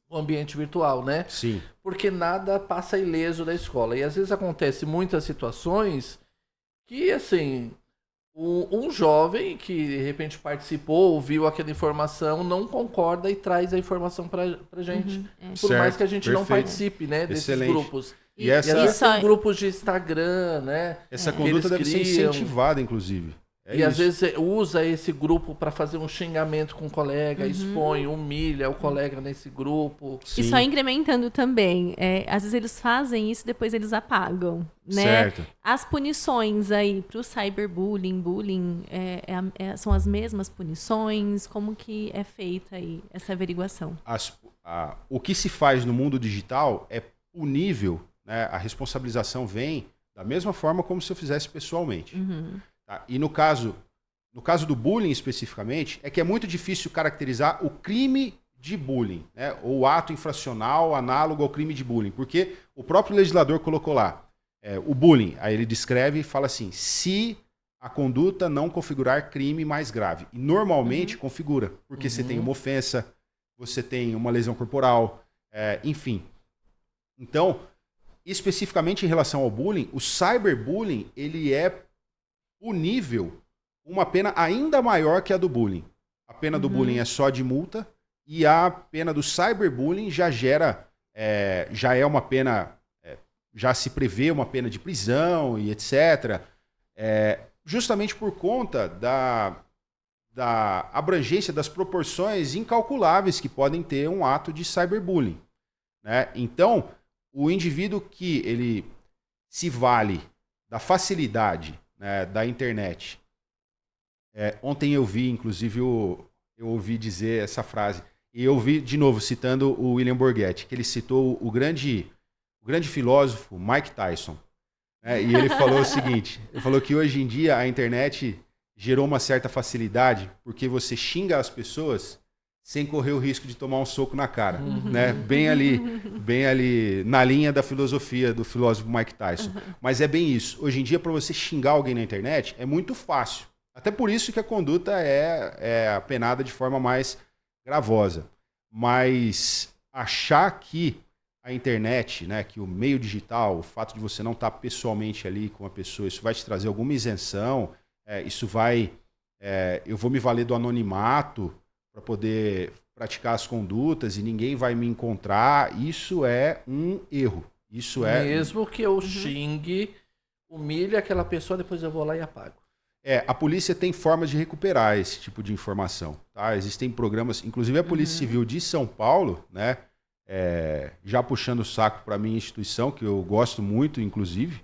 o ambiente virtual, né? Sim. Porque nada passa ileso da escola. E às vezes acontece muitas situações que, assim, um jovem que de repente participou, ouviu aquela informação, não concorda e traz a informação pra gente. Por mais que a gente não participe, né, desses grupos. E às vezes são grupos de Instagram, né? Essa conduta deve ser incentivada, inclusive. Às vezes usa esse grupo para fazer um xingamento com o colega, expõe, humilha o colega nesse grupo. Sim. E só incrementando também, às vezes eles fazem isso e depois eles apagam, né? Certo. As punições aí para o cyberbullying, bullying, são as mesmas punições? Como que é feita aí essa averiguação? O que se faz no mundo digital é punível, né? A responsabilização vem da mesma forma como se eu fizesse pessoalmente. Tá? E no caso do bullying especificamente, é que é muito difícil caracterizar o crime de bullying, né? Ou o ato infracional análogo ao crime de bullying, porque o próprio legislador colocou lá o bullying, aí ele descreve e fala assim, se a conduta não configurar crime mais grave. E normalmente configura, porque você tem uma ofensa, você tem uma lesão corporal, enfim. Então, especificamente em relação ao bullying, o cyberbullying, ele é punível uma pena ainda maior que a do bullying. A pena do bullying é só de multa e a pena do cyberbullying já é uma pena, já se prevê uma pena de prisão e etc. Justamente por conta da abrangência, das proporções incalculáveis que podem ter um ato de cyberbullying, né? Então, o indivíduo que ele se vale da facilidade, né, da internet. Ontem eu vi, inclusive, eu ouvi dizer essa frase, e eu vi, de novo, citando o William Borghetti, que ele citou o grande filósofo Mike Tyson, né? E ele falou o seguinte, ele falou que hoje em dia a internet gerou uma certa facilidade porque você xinga as pessoas sem correr o risco de tomar um soco na cara, né? Bem ali na linha da filosofia do filósofo Mike Tyson. Mas é bem isso. Hoje em dia, para você xingar alguém na internet, é muito fácil. Até por isso que a conduta é apenada de forma mais gravosa. Mas achar que a internet, né, que o meio digital, o fato de você não estar pessoalmente ali com a pessoa, isso vai te trazer alguma isenção, eu vou me valer do anonimato para poder praticar as condutas e ninguém vai me encontrar, isso é um erro. Mesmo que eu xingue, humilhe aquela pessoa, depois eu vou lá e apago. A polícia tem formas de recuperar esse tipo de informação, tá? Existem programas, inclusive a Polícia Civil de São Paulo, né? Já puxando o saco para a minha instituição, que eu gosto muito, inclusive,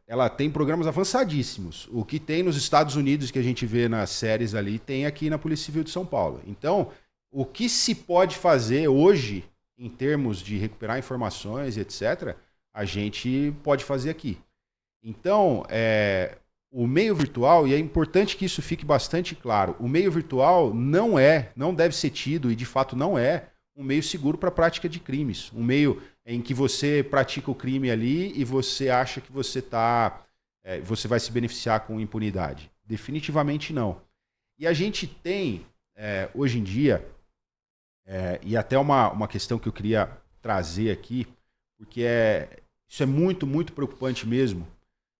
ela tem programas avançadíssimos. O que tem nos Estados Unidos, que a gente vê nas séries ali, tem aqui na Polícia Civil de São Paulo. Então, o que se pode fazer hoje, em termos de recuperar informações, etc., a gente pode fazer aqui. Então, o meio virtual, e é importante que isso fique bastante claro, o meio virtual não deve ser tido, e de fato não é, um meio seguro para a prática de crimes. Um meio em que você pratica o crime ali e você acha que você vai se beneficiar com impunidade. Definitivamente não. E a gente tem, hoje em dia, e até uma questão que eu queria trazer aqui, porque isso é muito, muito preocupante mesmo,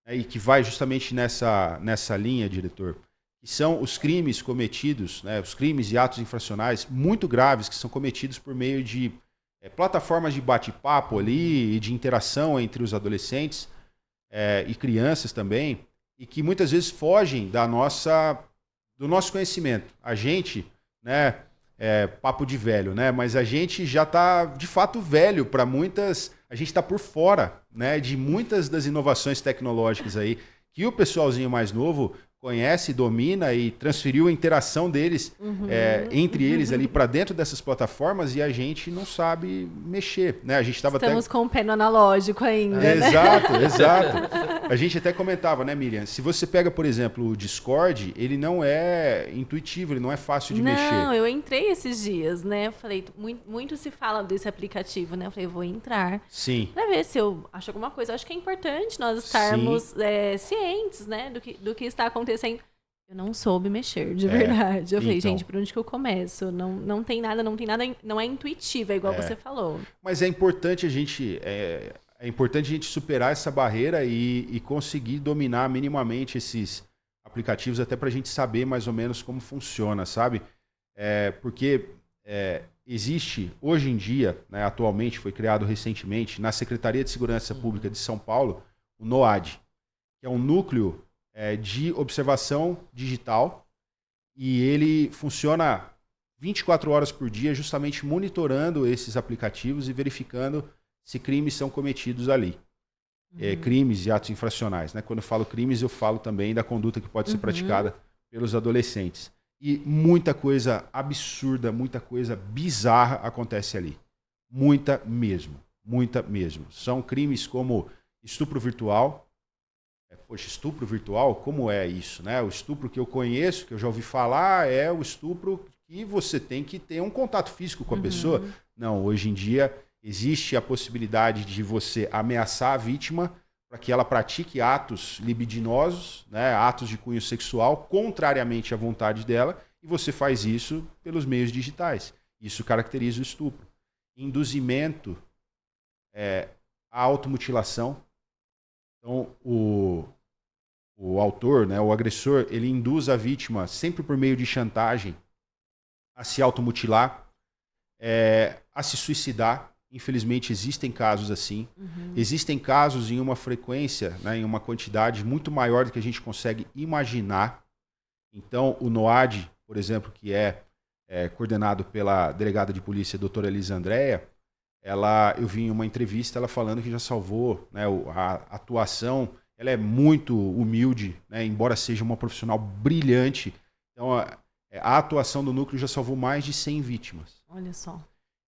e que vai justamente nessa linha, diretor, que são os crimes cometidos, né, os crimes e atos infracionais muito graves que são cometidos por meio de plataformas de bate-papo ali e de interação entre os adolescentes e crianças também, e que muitas vezes fogem do nosso conhecimento. A gente, né, papo de velho, né, mas a gente já está de fato velho para muitas, a gente está por fora, né, de muitas das inovações tecnológicas aí que o pessoalzinho mais novo conhece, domina e transferiu a interação deles entre eles ali para dentro dessas plataformas e a gente não sabe mexer, né? A gente Estamos com o pé no analógico ainda, né? Exato. A gente até comentava, né, Miriam? Se você pega, por exemplo, o Discord, ele não é intuitivo, ele não é fácil de mexer. Não, eu entrei esses dias, né? Eu falei, muito se fala desse aplicativo, né? Eu falei, vou entrar. Sim. Pra ver se eu acho alguma coisa. Eu acho que é importante nós estarmos cientes, né, do que está acontecendo. Eu não soube mexer, de verdade. Eu falei, gente, por onde que eu começo? Não tem nada, não é intuitivo, é igual você falou. Mas é importante a gente superar essa barreira e conseguir dominar minimamente esses aplicativos, até para a gente saber mais ou menos como funciona, sabe? Porque existe, hoje em dia, né, atualmente, foi criado recentemente, na Secretaria de Segurança Pública de São Paulo, o NOAD, que é um núcleo de observação digital, e ele funciona 24 horas por dia, justamente monitorando esses aplicativos e verificando se crimes são cometidos ali. Crimes e atos infracionais, né? Quando eu falo crimes, eu falo também da conduta que pode ser praticada pelos adolescentes. E muita coisa absurda, muita coisa bizarra acontece ali. Muita mesmo. São crimes como estupro virtual. Poxa, estupro virtual, como é isso, né? O estupro que eu conheço, que eu já ouvi falar, é o estupro que você tem que ter um contato físico com a pessoa. Não, hoje em dia existe a possibilidade de você ameaçar a vítima para que ela pratique atos libidinosos, né? Atos de cunho sexual, contrariamente à vontade dela, e você faz isso pelos meios digitais. Isso caracteriza o estupro. Induzimento, a automutilação. Então, o autor, né, o agressor, ele induz a vítima, sempre por meio de chantagem, a se automutilar, a se suicidar. Infelizmente, existem casos assim. Existem casos em uma frequência, né, em uma quantidade muito maior do que a gente consegue imaginar. Então, o NOAD, por exemplo, que é coordenado pela delegada de polícia, doutora Elisa Andréa, eu vi em uma entrevista ela falando que já salvou, né, a atuação, ela é muito humilde, né, embora seja uma profissional brilhante. Então, a atuação do núcleo já salvou mais de 100 vítimas. Olha só.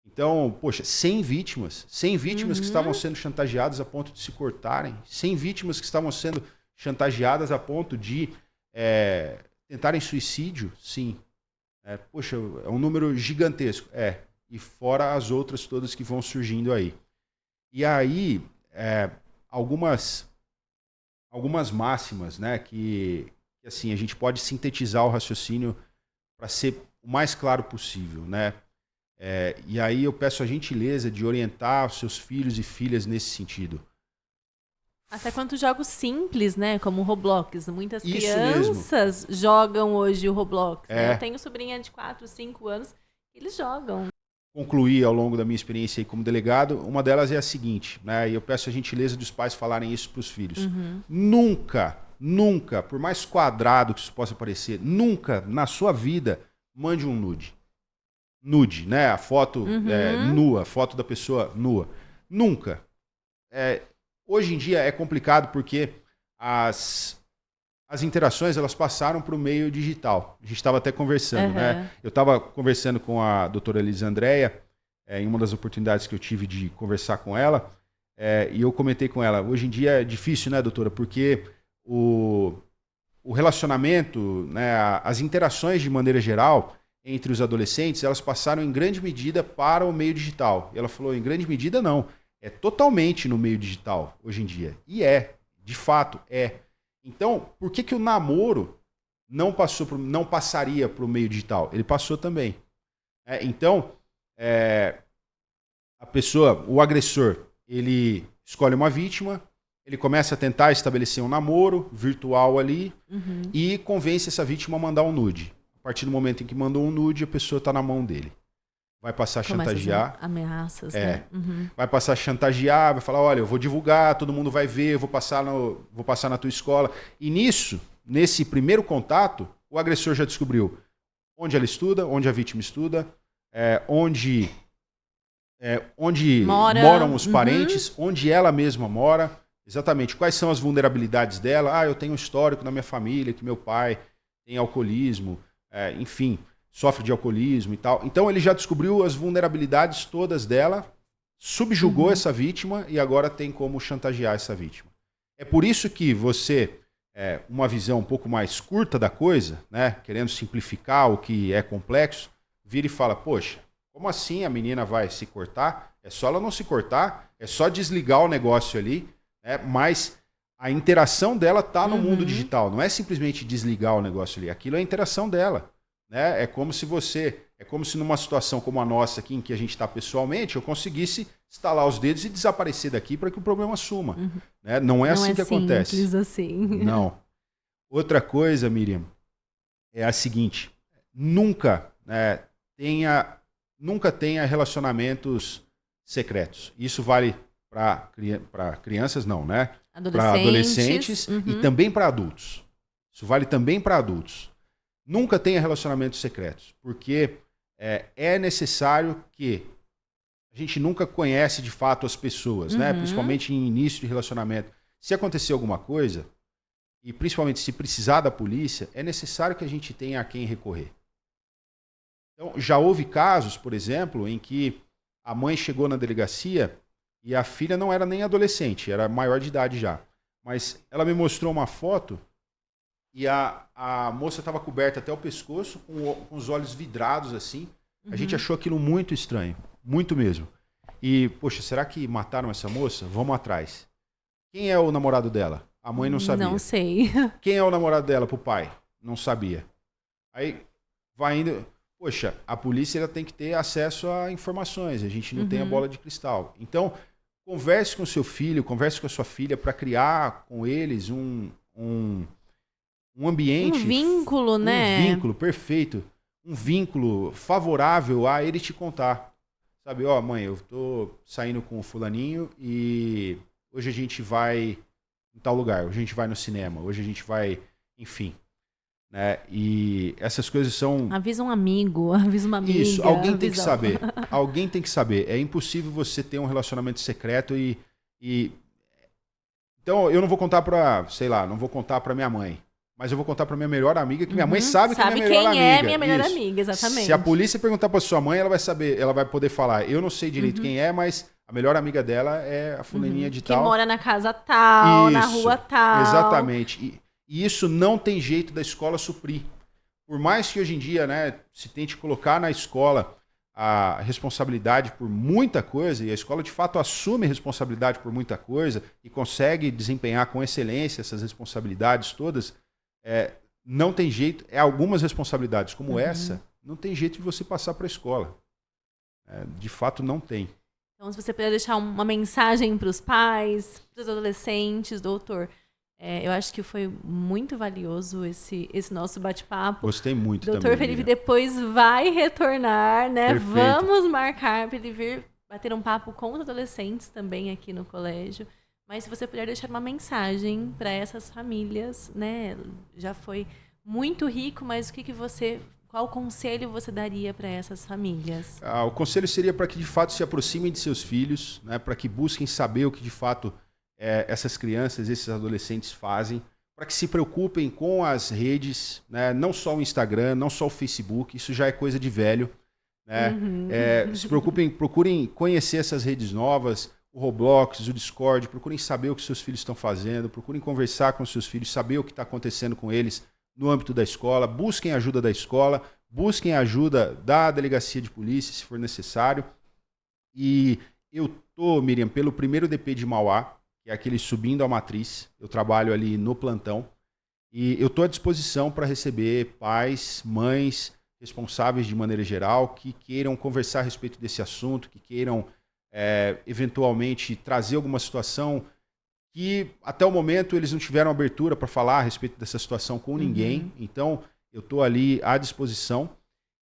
Então, poxa, 100 vítimas que estavam sendo chantageadas a ponto de se cortarem, 100 vítimas que estavam sendo chantageadas a ponto de tentarem suicídio, sim. Poxa, é um número gigantesco. E fora as outras todas que vão surgindo aí. E aí, algumas máximas, né, que assim, a gente pode sintetizar o raciocínio para ser o mais claro possível, né? E aí eu peço a gentileza de orientar os seus filhos e filhas nesse sentido. Até quanto jogos simples, né? Como o Roblox. Muitas Isso crianças jogam hoje o Roblox. Né? É. Eu tenho sobrinha de 4, 5 anos. Eles jogam. Concluir ao longo da minha experiência aí como delegado, uma delas é a seguinte, né? E eu peço a gentileza dos pais falarem isso para os filhos. Nunca, por mais quadrado que isso possa parecer, nunca na sua vida mande um nude. Nude, né? A foto nua, a foto da pessoa nua. Nunca. Hoje em dia é complicado porque as interações elas passaram para o meio digital. A gente estava até conversando, né? Eu estava conversando com a doutora Elisa Andréa, em uma das oportunidades que eu tive de conversar com ela, e eu comentei com ela, hoje em dia é difícil, né, doutora? Porque o relacionamento, né, as interações de maneira geral entre os adolescentes, elas passaram em grande medida para o meio digital. E ela falou, em grande medida não, é totalmente no meio digital hoje em dia. E de fato é. Então, por que o namoro não passaria para o meio digital? Ele passou também. Então, a pessoa, o agressor, ele escolhe uma vítima, ele começa a tentar estabelecer um namoro virtual ali e convence essa vítima a mandar um nude. A partir do momento em que mandou um nude, a pessoa está na mão dele. Vai passar a chantagear. Ameaças, né? Vai passar a chantagear, vai falar, olha, eu vou divulgar, todo mundo vai ver, eu vou passar na tua escola. E nesse primeiro contato, o agressor já descobriu onde ela estuda, onde a vítima estuda, onde moram os parentes, onde ela mesma mora, exatamente, quais são as vulnerabilidades dela. Eu tenho um histórico na minha família, que meu pai tem alcoolismo, enfim, sofre de alcoolismo e tal. Então ele já descobriu as vulnerabilidades todas dela, subjugou essa vítima e agora tem como chantagear essa vítima. É por isso que você, uma visão um pouco mais curta da coisa, né, querendo simplificar o que é complexo, vira e fala, poxa, como assim a menina vai se cortar? É só ela não se cortar, é só desligar o negócio ali, né, mas a interação dela está no mundo digital, não é simplesmente desligar o negócio ali, aquilo é a interação dela. Né? É como se numa situação como a nossa aqui, em que a gente está pessoalmente, eu conseguisse estalar os dedos e desaparecer daqui para que o problema suma. Né? Não é assim que acontece. Não é simples assim. Não. Outra coisa, Miriam, é a seguinte, nunca tenha relacionamentos secretos. Isso vale para crianças, não, né? Para adolescentes e também para adultos. Isso vale também para adultos. Nunca tenha relacionamentos secretos, porque é necessário que a gente nunca conhece de fato as pessoas, né? Principalmente em início de relacionamento. Se acontecer alguma coisa, e principalmente se precisar da polícia, é necessário que a gente tenha a quem recorrer. Então, já houve casos, por exemplo, em que a mãe chegou na delegacia e a filha não era nem adolescente, era maior de idade já. Mas ela me mostrou uma foto e a moça estava coberta até o pescoço, com os olhos vidrados assim. A gente achou aquilo muito estranho, muito mesmo. E, poxa, será que mataram essa moça? Vamos atrás. Quem é o namorado dela? A mãe não sabia. Não sei. Quem é o namorado dela pro pai? Não sabia. Aí vai indo... Poxa, a polícia ela tem que ter acesso a informações. A gente não tem a bola de cristal. Então, converse com seu filho, converse com a sua filha para criar com eles um ambiente... Um vínculo, né? Um vínculo, perfeito. Um vínculo favorável a ele te contar. Sabe, ó, mãe, eu tô saindo com o fulaninho e hoje a gente vai em tal lugar, hoje a gente vai no cinema, hoje a gente vai, enfim. né? E essas coisas são... Avisa um amigo, avisa uma amiga. Isso, alguém tem que saber. Alguém tem que saber. É impossível você ter um relacionamento secreto e... Então, eu não vou contar pra, sei lá, não vou contar pra minha mãe. Mas eu vou contar pra minha melhor amiga, que minha mãe sabe que é minha melhor amiga. Sabe quem é minha melhor amiga, exatamente. Se a polícia perguntar pra sua mãe, ela vai saber, ela vai poder falar. Eu não sei direito quem é, mas a melhor amiga dela é a fulaninha de tal. Que mora na casa tal, na Isso, rua tal. Exatamente. E isso não tem jeito da escola suprir. Por mais que hoje em dia, né, se tente colocar na escola a responsabilidade por muita coisa, e a escola de fato assume responsabilidade por muita coisa e consegue desempenhar com excelência essas responsabilidades todas, não tem jeito, algumas responsabilidades como essa, não tem jeito de você passar para a escola. De fato não tem. Então, se você puder deixar uma mensagem para os pais, para os adolescentes, doutor, eu acho que foi muito valioso esse nosso bate-papo. Gostei muito também. Doutor Felipe depois vai retornar, né? Perfeito. Vamos marcar para ele vir bater um papo com os adolescentes também aqui no colégio. Mas se você puder deixar uma mensagem para essas famílias, né? Já foi muito rico, mas qual conselho você daria para essas famílias? O conselho seria para que de fato se aproximem de seus filhos, né? Para que busquem saber o que de fato essas crianças, esses adolescentes fazem, para que se preocupem com as redes, né? Não só o Instagram, não só o Facebook, isso já é coisa de velho, né? Se preocupem, procurem conhecer essas redes novas, o Roblox, o Discord, procurem saber o que seus filhos estão fazendo, procurem conversar com seus filhos, saber o que está acontecendo com eles no âmbito da escola, busquem ajuda da escola, busquem ajuda da delegacia de polícia, se for necessário. E eu tô, Miriam, pelo primeiro DP de Mauá, que é aquele subindo a matriz, eu trabalho ali no plantão, e eu estou à disposição para receber pais, mães, responsáveis de maneira geral, que queiram conversar a respeito desse assunto, que queiram eventualmente trazer alguma situação que até o momento eles não tiveram abertura para falar a respeito dessa situação com ninguém. Então, eu estou ali à disposição.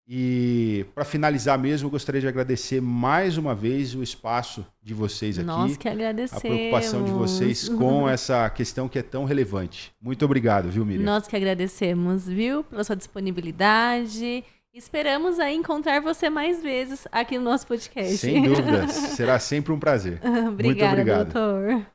E para finalizar mesmo, eu gostaria de agradecer mais uma vez o espaço de vocês aqui. Nós que agradecemos. A preocupação de vocês com essa questão que é tão relevante. Muito obrigado, viu, Miriam? Nós que agradecemos, viu, pela sua disponibilidade. Esperamos aí encontrar você mais vezes aqui no nosso podcast. Sem dúvidas. Será sempre um prazer. Obrigada, muito obrigado. doutor.